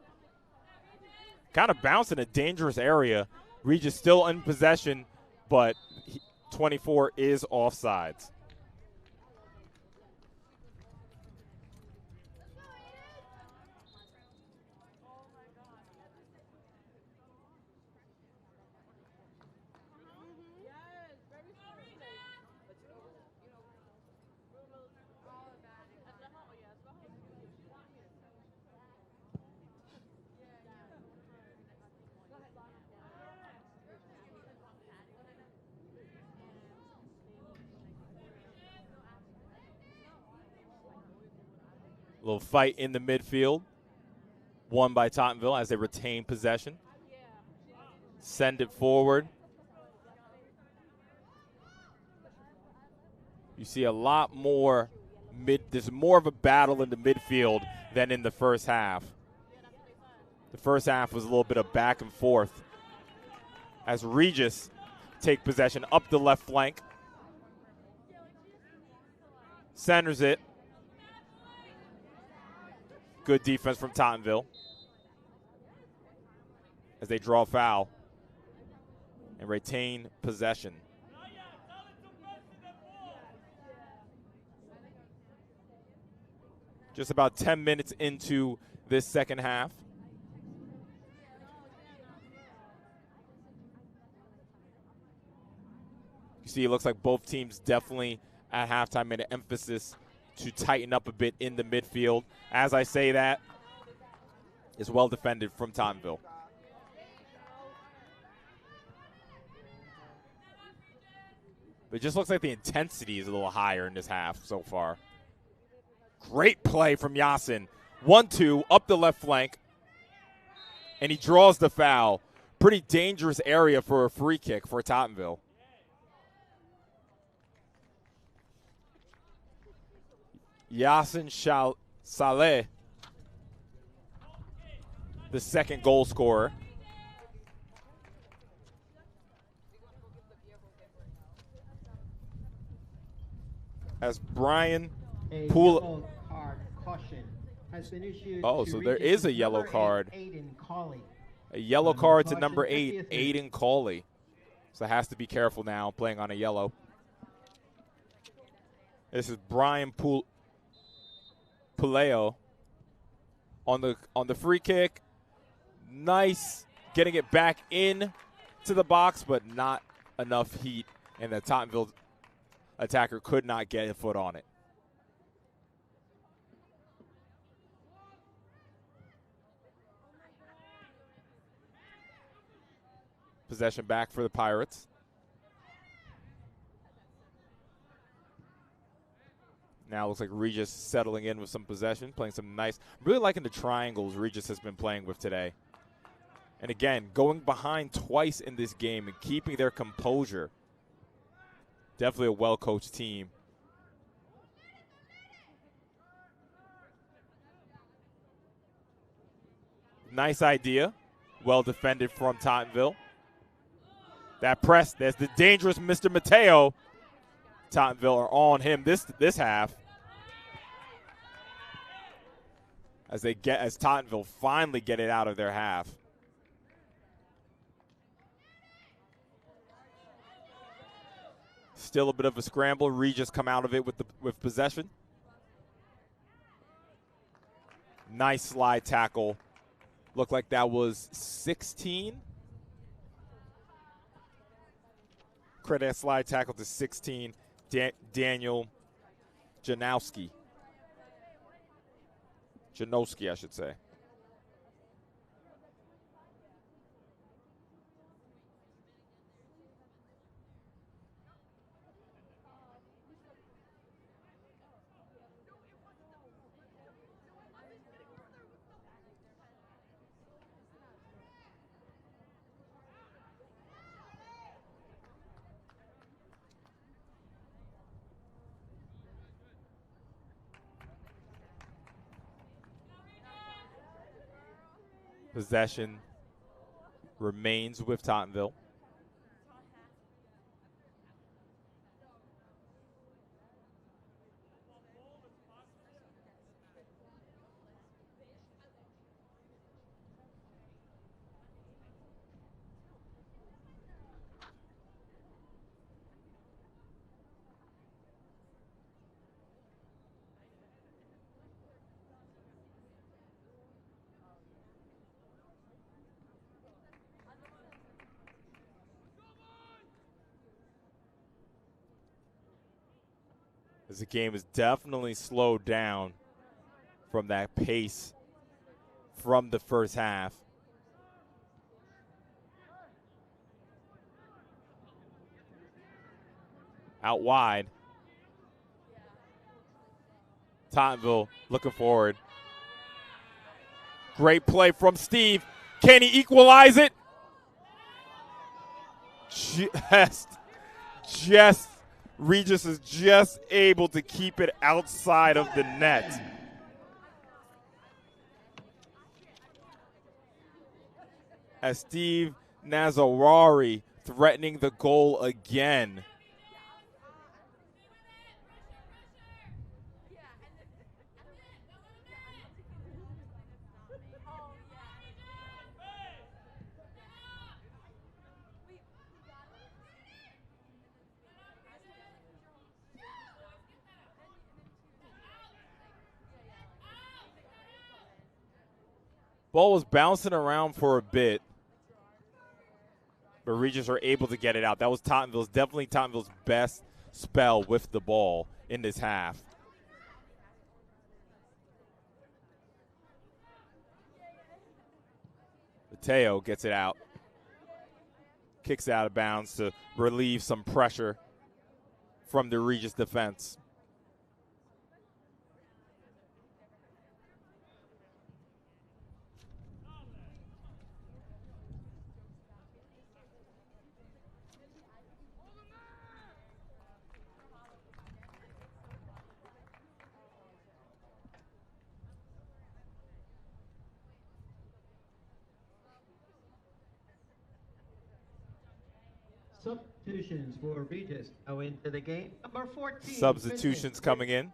Kind of bounced in a dangerous area. Regis still in possession, but 24 is offsides. A little fight in the midfield. Won by Tottenville as they retain possession. Send it forward. You see a lot more there's more of a battle in the midfield than in the first half. The first half was a little bit of back and forth as Regis take possession up the left flank. Centers it. Good defense from Tottenville as they draw foul and retain possession. Just about 10 minutes into this second half. You see, it looks like both teams definitely at halftime made an emphasis to tighten up a bit in the midfield. As I say that, it's well defended from Tottenville. But it just looks like the intensity is a little higher in this half so far. Great play from Yasin. 1-2 up the left flank. And he draws the foul. Pretty dangerous area for a free kick for Tottenville. Yasin Saleh, the second goal scorer. As Brian Poole. Caution has been issued. Oh, so there is a yellow card. A yellow card to number 8, Aiden Cawley. So has to be careful now playing on a yellow. This is Brian Puleo on the free kick. Nice getting it back in to the box, but not enough heat, and the Tottenville attacker could not get a foot on it. Possession back for the Pirates. Now looks like Regis settling in with some possession, playing some nice. Really liking the triangles Regis has been playing with today. And again, going behind twice in this game and keeping their composure. Definitely a well-coached team. Nice idea. Well defended from Tottenville. That press, there's the dangerous Mr. Mateo. Tottenville are on him this half. As Tottenville finally get it out of their half. Still a bit of a scramble. Regis come out of it with possession. Nice slide tackle. Looked like that was 16. Credit slide tackle to 16, Daniel Janowski. Janowski, I should say. Possession remains with Tottenville. As the game is definitely slowed down from that pace from the first half. Out wide. Tottenville looking forward. Great play from Steve. Can he equalize it? Regis is just able to keep it outside of the net. As Steve Nazarari threatening the goal again. Ball was bouncing around for a bit, but Regis are able to get it out. That was definitely Tottenville's best spell with the ball in this half. Mateo gets it out. Kicks out of bounds to relieve some pressure from the Regis defense. Substitutions for Regis go into the game. Number 14. Substitutions coming in.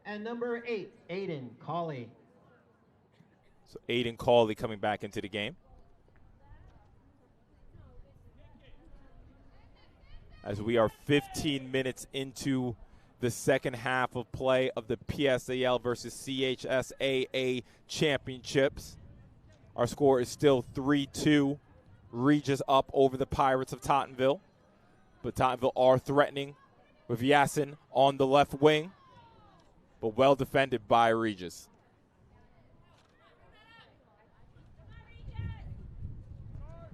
And number 8, Aiden Cawley. So Aiden Cawley coming back into the game. As we are 15 minutes into the second half of play of the PSAL versus CHSAA championships. Our score is still 3-2. Regis up over the Pirates of Tottenville. But Tottenville are threatening with Yasin on the left wing, but well defended by Regis.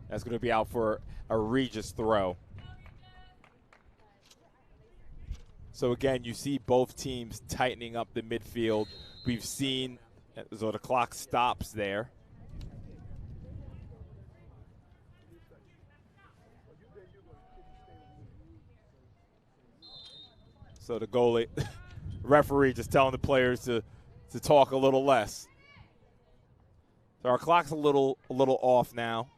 That's going to be out for a Regis throw. So again, you see both teams tightening up the midfield. We've seen, so the clock stops there. So the goalie, referee just telling the players to talk a little less. So our clock's a little off now.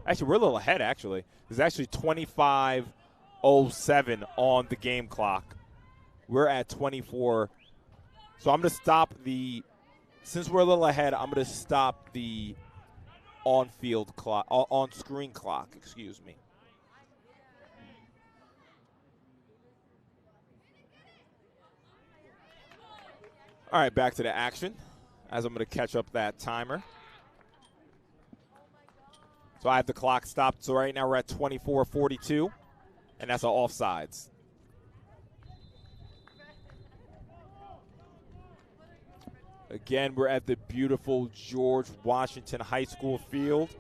Actually, we're a little ahead, actually. There's actually 25:07 on the game clock. We're at 24. So I'm going to stop since we're a little ahead, I'm going to stop the on-field clock, on-screen clock, excuse me. All right, back to the action as I'm going to catch up that timer. So I have the clock stopped. So right now we're at 24:42, and that's our offsides. Again, we're at the beautiful George Washington High School field.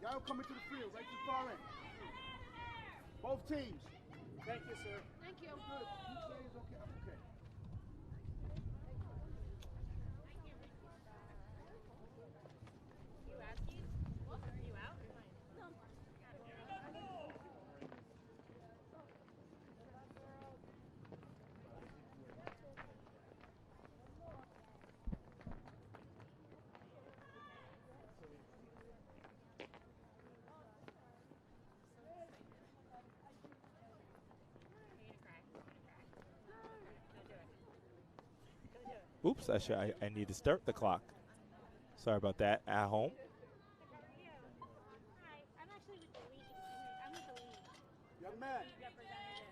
Y'all coming to the field, right too far in. Both teams. Thank you, sir. Thank you. Good. Okay. Okay. You asking? What? Are you out? No. Oops, I need to start the clock. Sorry about that. At home. Hi, I'm actually with the league. I'm with the league. Young man. League representative.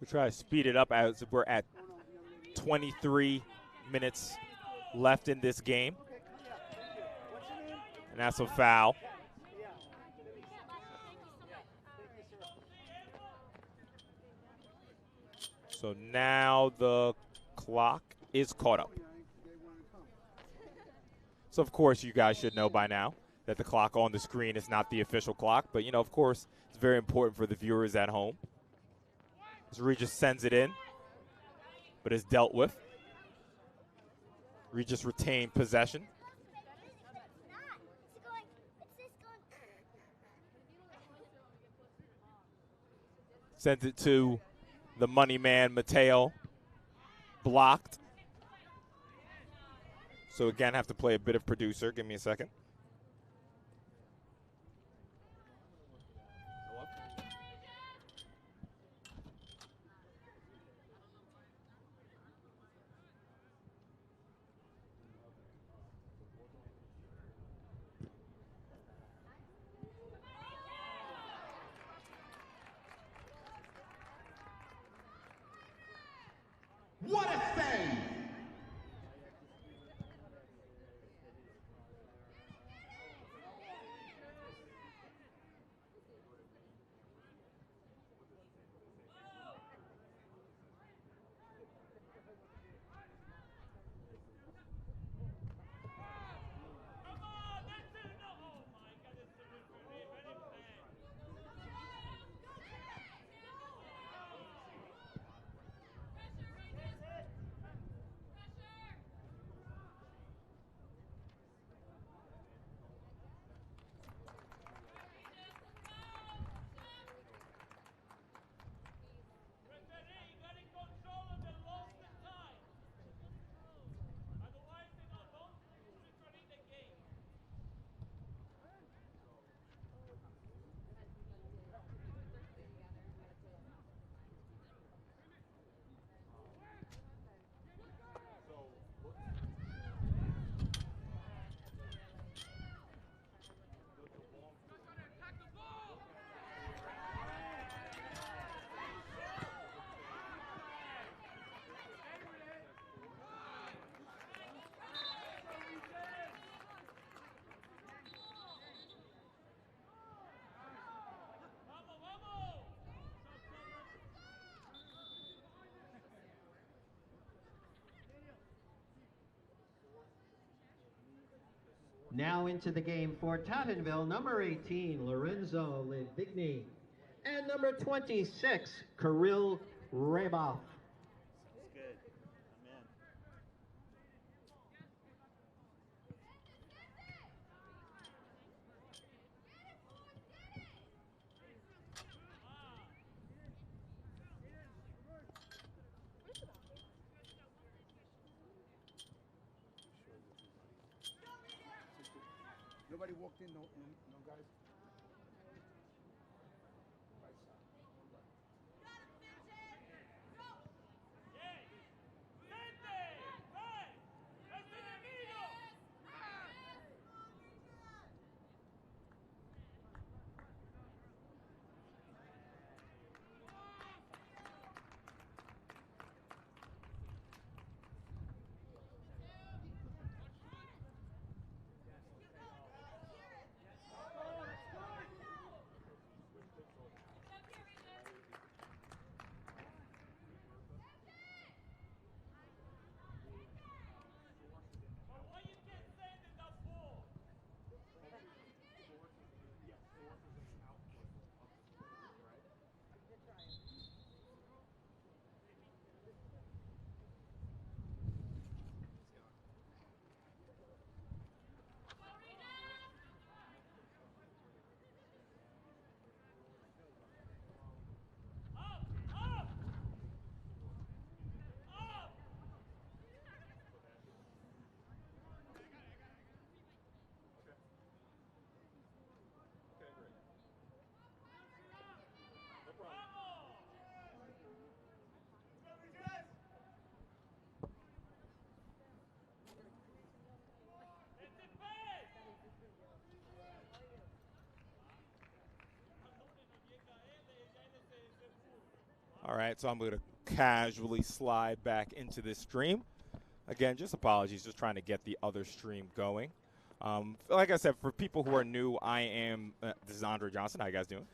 We'll try to speed it up as we're at 23 minutes left in this game. And that's a foul. So now the clock is caught up. So, of course, you guys should know by now that the clock on the screen is not the official clock. But, you know, of course, it's very important for the viewers at home. As Regis sends it in, but is dealt with. Regis retained possession. Sends it to the money man, Mateo. Blocked. So, again, have to play a bit of producer. Give me a second. What a save! Now into the game for Tottenville, number 18, Lorenzo Livigny, and number 26, Kirill Reboff. That's good. Amen. Nobody walked in, no guys. right, so I'm going to casually slide back into this stream. Again, just apologies, just trying to get the other stream going. Like I said, for people who are new, I am this is Andre Johnson. How you guys doing?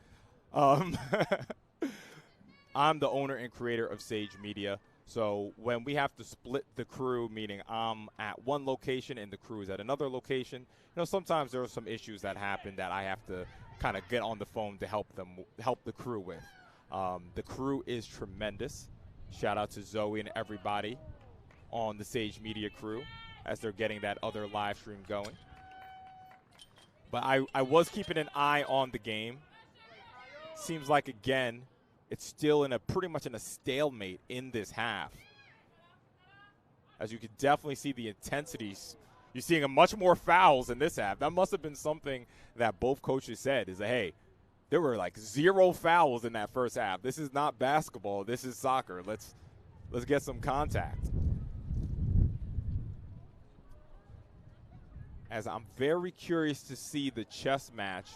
I'm the owner and creator of Sage Media. So when we have to split the crew, meaning I'm at one location and the crew is at another location, sometimes there are some issues that happen that I have to kind of get on the phone to help the crew with. The crew is tremendous. Shout out to Zoe and everybody on the Sage Media crew as they're getting that other live stream going. But I was keeping an eye on the game. Seems like, again, it's still pretty much in a stalemate in this half. As you can definitely see the intensities. You're seeing much more fouls in this half. That must have been something that both coaches said is that, hey, there were like 0 fouls in that first half. This is not basketball. This is soccer. Let's get some contact. As I'm very curious to see the chess match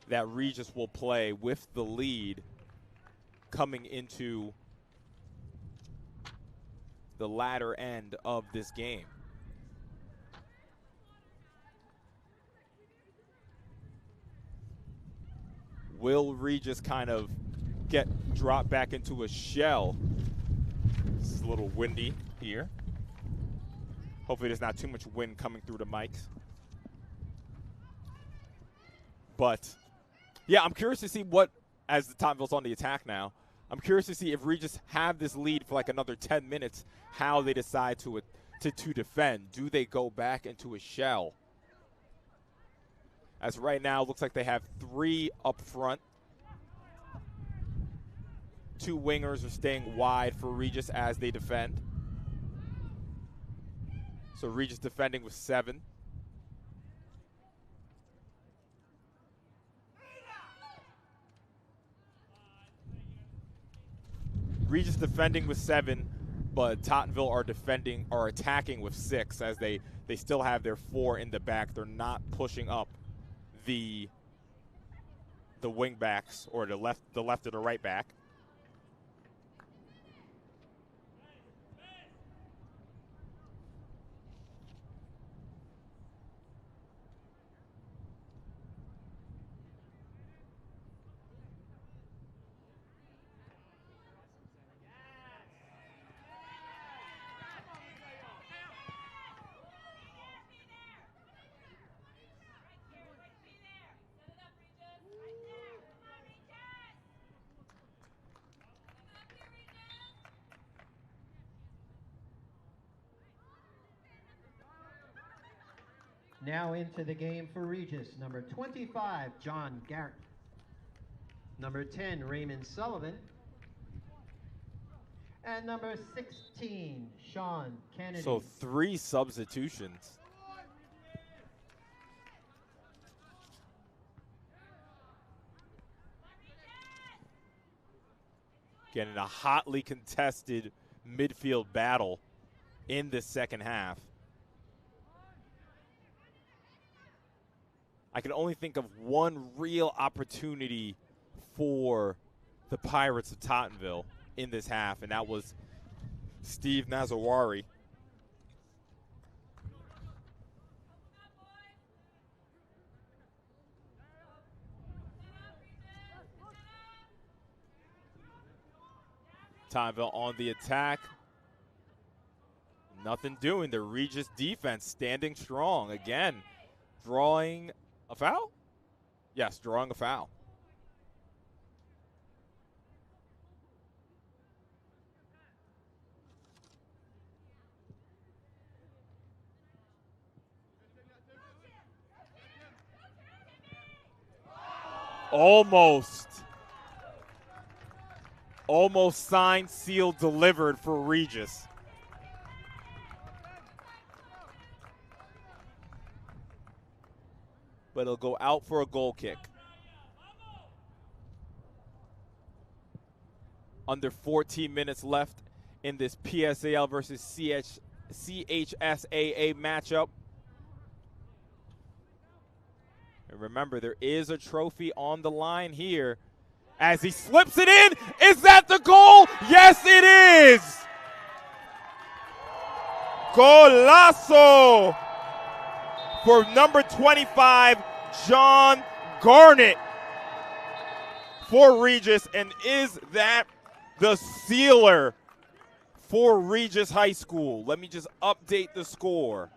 that Regis will play with the lead coming into the latter end of this game. Will Regis kind of drop back into a shell? This is a little windy here. Hopefully there's not too much wind coming through the mics. But, yeah, I'm curious to see as the Tottenville's on the attack now, I'm curious to see if Regis have this lead for like another 10 minutes, how they decide to defend. Do they go back into a shell? As right now, it looks like they have 3 up front. 2 wingers are staying wide for Regis as they defend. So Regis defending with 7. Regis defending with 7, but Tottenville are attacking with 6 as they still have their 4 in the back. They're not pushing up the wing backs or the left or the right back. Now into the game for Regis, number 25, John Garrett. Number 10, Raymond Sullivan. And number 16, Sean Kennedy. So 3 substitutions. Getting a hotly contested midfield battle in the second half. I can only think of one real opportunity for the Pirates of Tottenville in this half, and that was Steve Nazawari. Tottenville on the attack. Nothing doing. The Regis defense standing strong. Again, drawing a foul? Yes, drawing a foul. Almost signed, sealed, delivered for Regis. But it'll go out for a goal kick. Under 14 minutes left in this PSAL versus CHSAA matchup. And remember, there is a trophy on the line here as he slips it in. Is that the goal? Yes, it is. Golazo for number 25, John Garnett for Regis. And is that the sealer for Regis High School? Let me just update the score.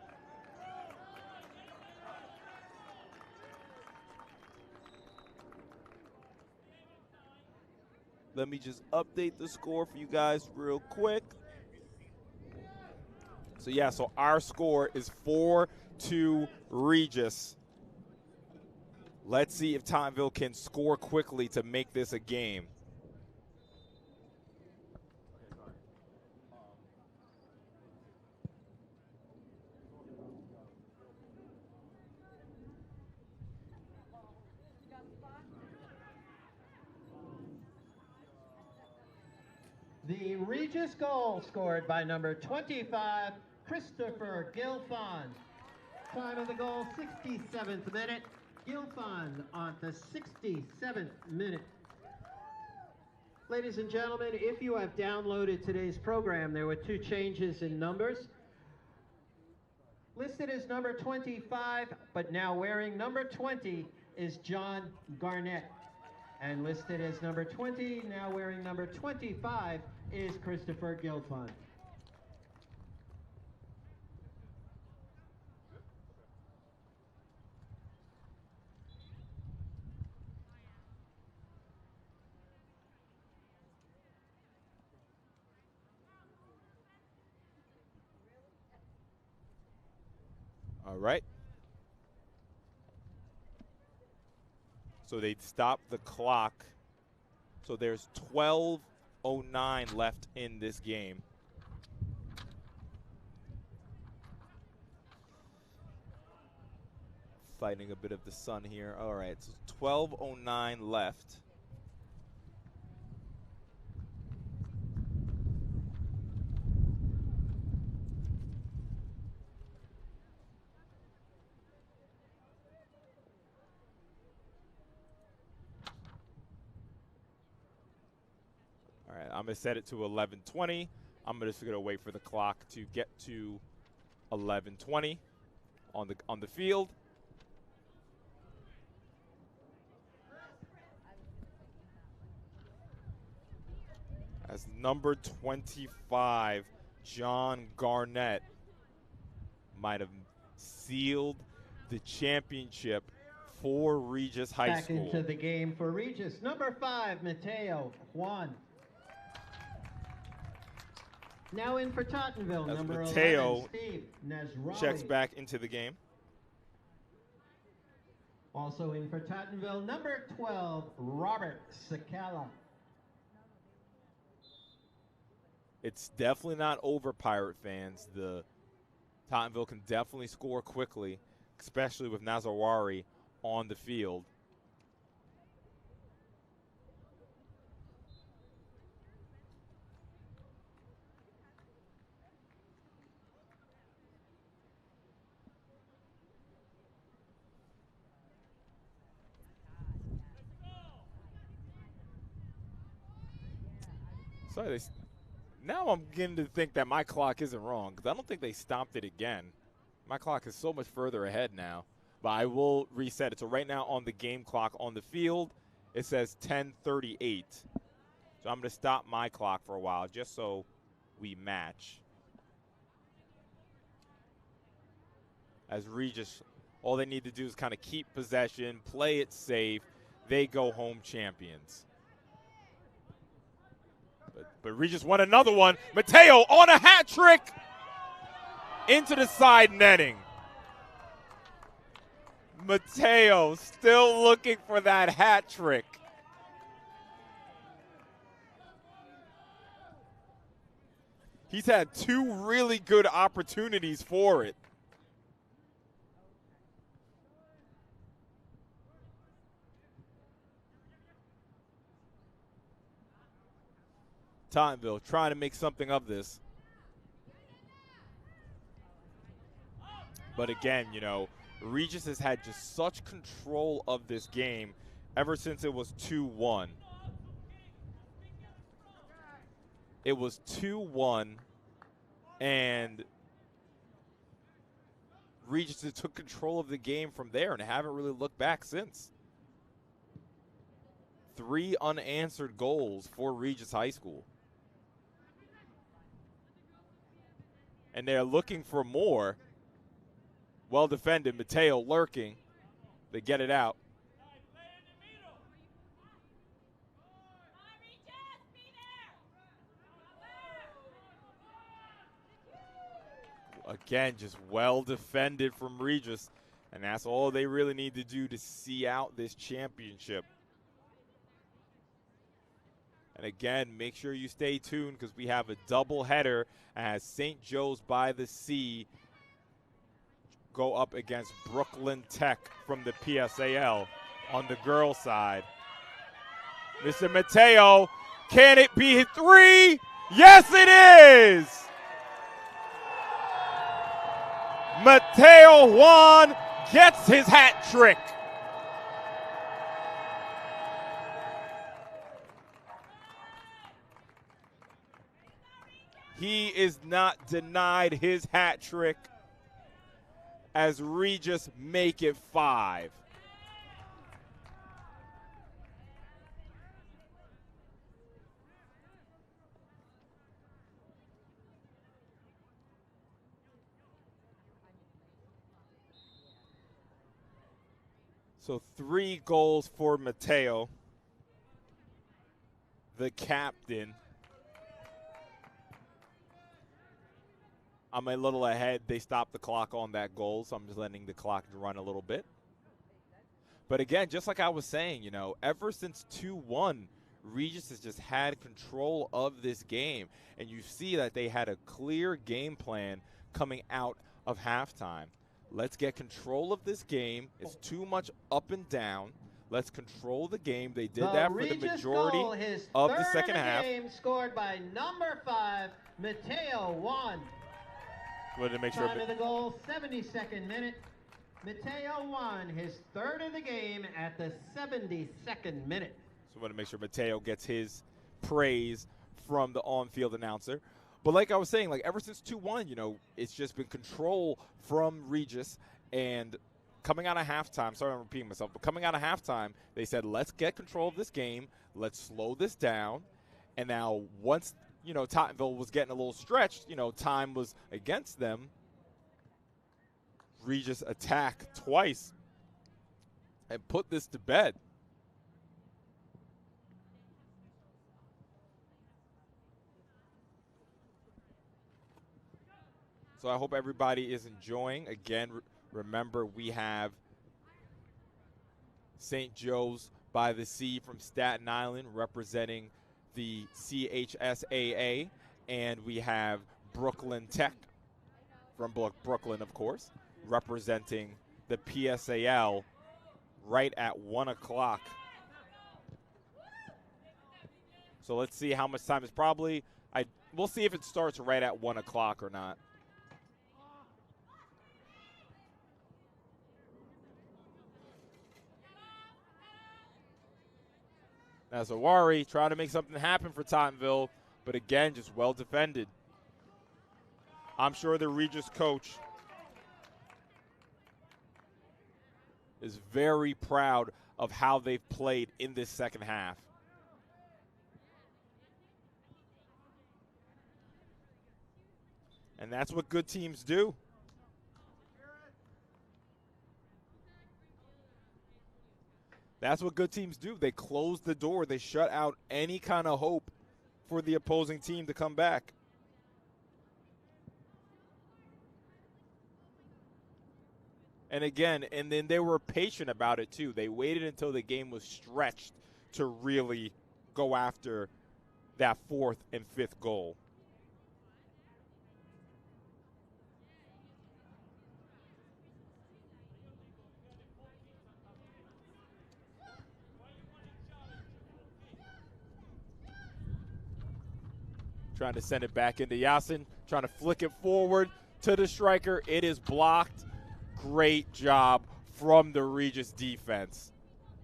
Let me just update the score for you guys real quick. So yeah, so our score is 4-2 Regis. Let's see if Tottenville can score quickly to make this a game. The Regis goal scored by number 25, Christopher Gilfond. Time of the goal, 67th minute. Gilfond on the 67th minute. Ladies and gentlemen, if you have downloaded today's program, there were 2 changes in numbers. Listed as number 25, but now wearing number 20 is John Garnett. And listed as number 20, now wearing number 25, is Christopher Gilfond. All right. So they stopped the clock. So there's 12:09 left in this game. Fighting a bit of the sun here. All right, so 12:09 left. All right, I'm going to set it to 11:20. I'm just going to wait for the clock to get to 11:20 on the field. As number 25, John Garnett, might have sealed the championship for Regis High School. Back into the game for Regis. Number 5, Mateo Juan. Now in for Tottenville, As number Mateo 11, Steve Nazrawi. checks back into the game. Also in for Tottenville, number 12, Robert Sakala. It's definitely not over, Pirate fans. The Tottenville can definitely score quickly, especially with Nazrawari on the field. Sorry, now I'm beginning to think that my clock isn't wrong, because I don't think they stopped it again. My clock is so much further ahead now, but I will reset it. So right now on the game clock on the field, it says 10:38. So I'm going to stop my clock for a while just so we match. As Regis, all they need to do is kind of keep possession, play it safe. They go home champions. But Regis won another one. Mateo on a hat trick into the side netting. Mateo still looking for that hat trick. He's had 2 really good opportunities for it. Tottenville trying to make something of this. But again, you know, Regis has had just such control of this game ever since it was 2-1. it was 2-1, and Regis took control of the game from there and haven't really looked back since. 3 unanswered goals for Regis High School. And they're looking for more. Well defended, Mateo lurking. They get it out. Again, just well defended from Regis, and that's all they really need to do to see out this championship. And again, make sure you stay tuned because we have a doubleheader as St. Joe's by the Sea go up against Brooklyn Tech from the PSAL on the girls' side. Mr. Mateo, can it be 3? Yes, it is! Mateo Juan gets his hat trick. He is not denied his hat trick as Regis make it 5. So 3 goals for Mateo, the captain. I'm a little ahead. They stopped the clock on that goal, so I'm just letting the clock run a little bit. But again, just like I was saying, you know, ever since 2-1, Regis has just had control of this game. And you see that they had a clear game plan coming out of halftime. Let's get control of this game. It's too much up and down. Let's control the game. They did that for the majority of the second half. Game scored by number 5, Mateo Juan. Wanted to make sure. Time of the goal, 72nd minute. Mateo Juan, his 3rd of the game at the 72nd minute. So I want to make sure Mateo gets his praise from the on-field announcer. But like I was saying, like ever since 2-1, you know, it's just been control from Regis. And coming out of halftime, sorry I'm repeating myself, but coming out of halftime, they said, let's get control of this game. Let's slow this down. And now once, you know, Tottenville was getting a little stretched, you know, time was against them. Regis attacked twice and put this to bed. So I hope everybody is enjoying. Again, remember we have St. Joe's by the Sea from Staten Island representing the CHSAA, and we have Brooklyn Tech from Brooklyn, of course, representing the PSAL right at 1 o'clock. So let's see how much time is probably. We'll see if it starts right at 1 o'clock or not. Nazawari trying to make something happen for Tottenville, but again, just well defended. I'm sure the Regis coach is very proud of how they've played in this second half. And that's what good teams do. That's what good teams do. They close the door. They shut out any kind of hope for the opposing team to come back. And again, and then they were patient about it too. They waited until the game was stretched to really go after that 4th and 5th goal. Trying to send it back into Yasin, trying to flick it forward to the striker. It is blocked. Great job from the Regis defense.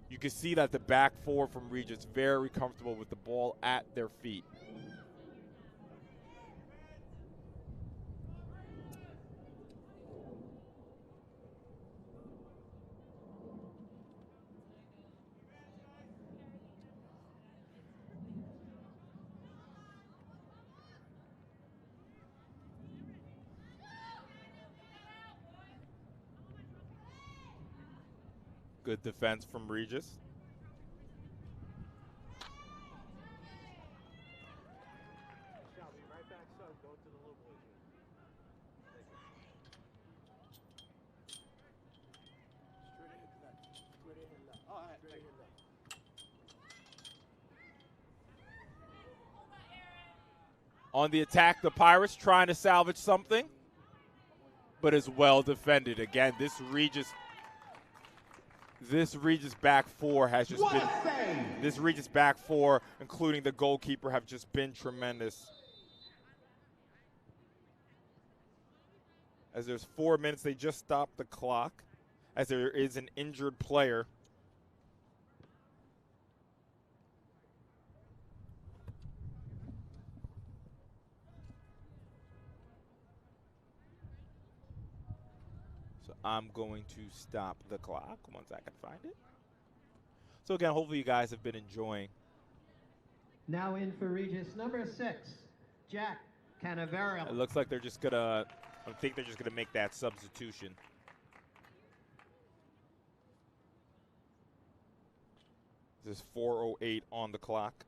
You can see that the back 4 from Regis very comfortable with the ball at their feet. Good defense from Regis. On the attack, the Pirates trying to salvage something, but is well defended. Again, this Regis back four has just this Regis back four, including the goalkeeper, have just been tremendous. As there's 4 minutes, they just stopped the clock as there is an injured player. I'm going to stop the clock once I can find it. So again, hopefully you guys have been enjoying. Now in for Regis number 6, Jack Canaveral. It looks like they're just gonna, I think they're just gonna make that substitution. This is 4:08 on the clock.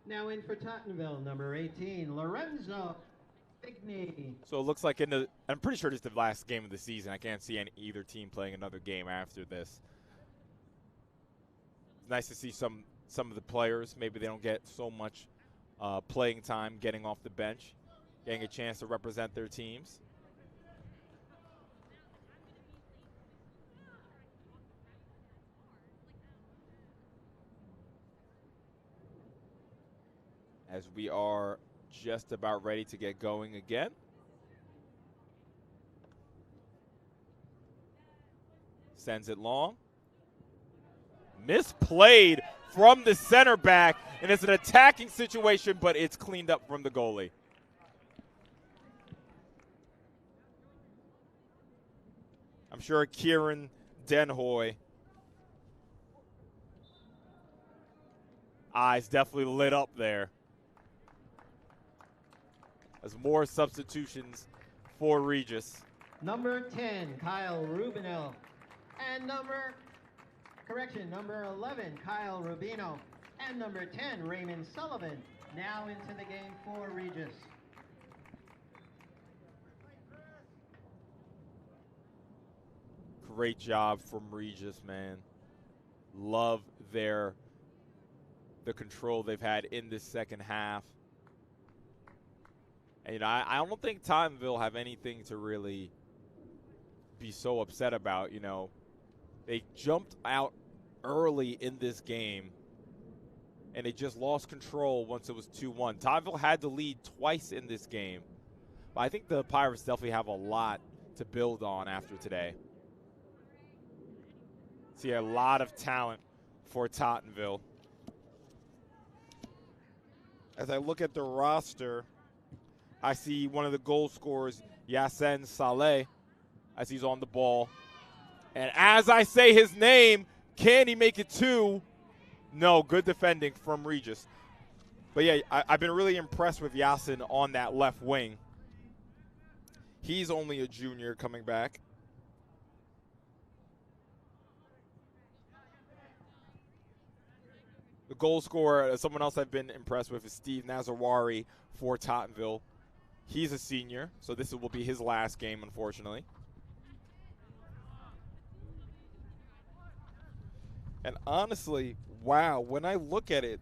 Now in for Tottenville, number 18, Lorenzo Bigny. So it looks like I'm pretty sure this is the last game of the season. I can't see either team playing another game after this. It's nice to see some of the players. Maybe they don't get so much playing time getting off the bench, getting a chance to represent their teams. As we are just about ready to get going again. Sends it long. Misplayed from the center back, and it's an attacking situation, but it's cleaned up from the goalie. I'm sure Kieran Denhoy eyes definitely lit up there. As more substitutions for Regis. Number 10, Kyle Rubino. And number 11, Kyle Rubino. And number 10, Raymond Sullivan. Now into the game for Regis. Great job from Regis, man. Love the control they've had in this second half. And I don't think Tottenville have anything to really be so upset about. They jumped out early in this game, and they just lost control once it was 2-1. Tottenville had to lead twice in this game, but I think the Pirates definitely have a lot to build on after today. See a lot of talent for Tottenville. As I look at the roster, I see one of the goal scorers, Yassine Saleh, as he's on the ball. And as I say his name, can he make it 2? No, good defending from Regis. But yeah, I've been really impressed with Yassine on that left wing. He's only a junior coming back. The goal scorer, someone else I've been impressed with, is Steve Nazarwari for Tottenville. He's a senior, so this will be his last game, unfortunately. And honestly, wow, when I look at it,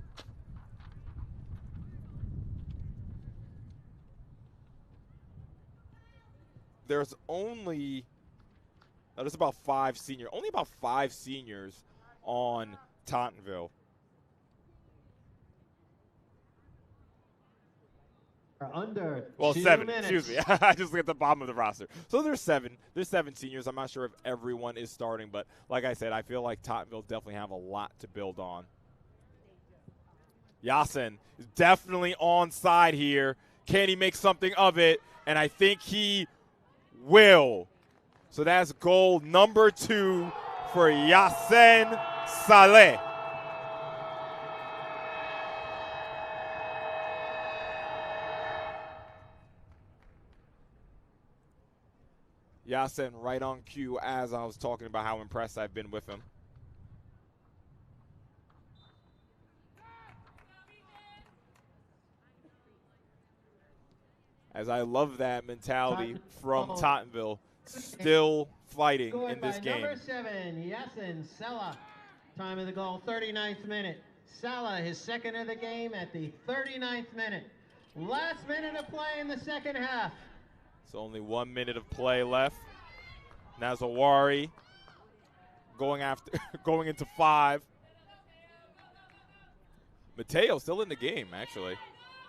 there's only about 5 seniors. Only about 5 seniors on Tottenville. Under well, 2 7. minutes. Excuse me. I just look at the bottom of the roster. So there's 7. There's 7 seniors. I'm not sure if everyone is starting, but like I said, I feel like Tottenville definitely have a lot to build on. Yassine is definitely on side here. Can he make something of it? And I think he will. So that's goal number 2 for Yassine Saleh. Yasin right on cue as I was talking about how impressed I've been with him. As I love that mentality from Tottenville, still fighting in this game. Number 7, Yasin Sella. Time of the goal, 39th minute. Sella, his second of the game at the 39th minute. Last minute of play in the second half. It's only 1 minute of play left. Nazawari going into 5. Mateo still in the game, actually.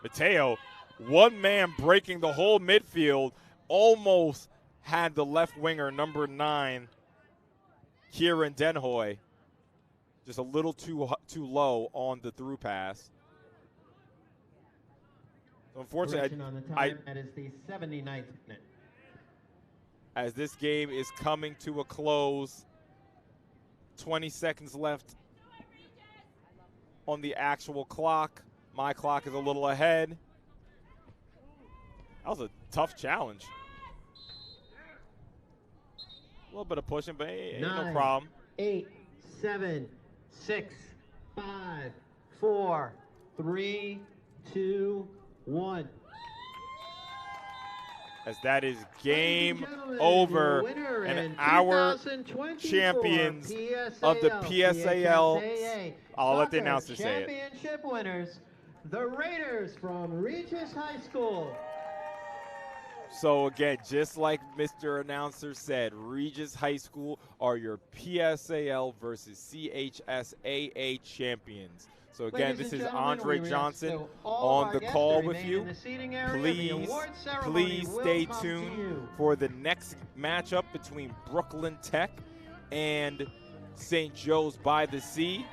Mateo, one man breaking the whole midfield, almost had the left winger, number 9, Kieran Denhoy, just a little too low on the through pass. So unfortunately, that is the 79th minute. As this game is coming to a close, 20 seconds left on the actual clock. My clock is a little ahead. That was a tough challenge. A little bit of pushing, but ain't no problem. 8, 7, 6, 5, 4, 3, 2, 1. As that is game over, and our champions of the PSAL, I'll let the announcer say it. Championship winners, the Raiders from Regis High School. So again, just like Mr. Announcer said, Regis High School are your PSAL versus CHSAA champions. So again, this is Andre Johnson on the call with you. Please stay tuned for the next matchup between Brooklyn Tech and St. Joe's by the Sea.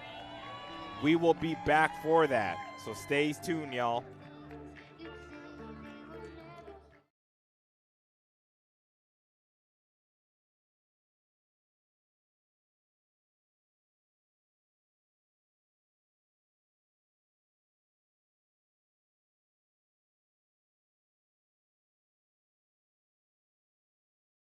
We will be back for that. So stay tuned, y'all.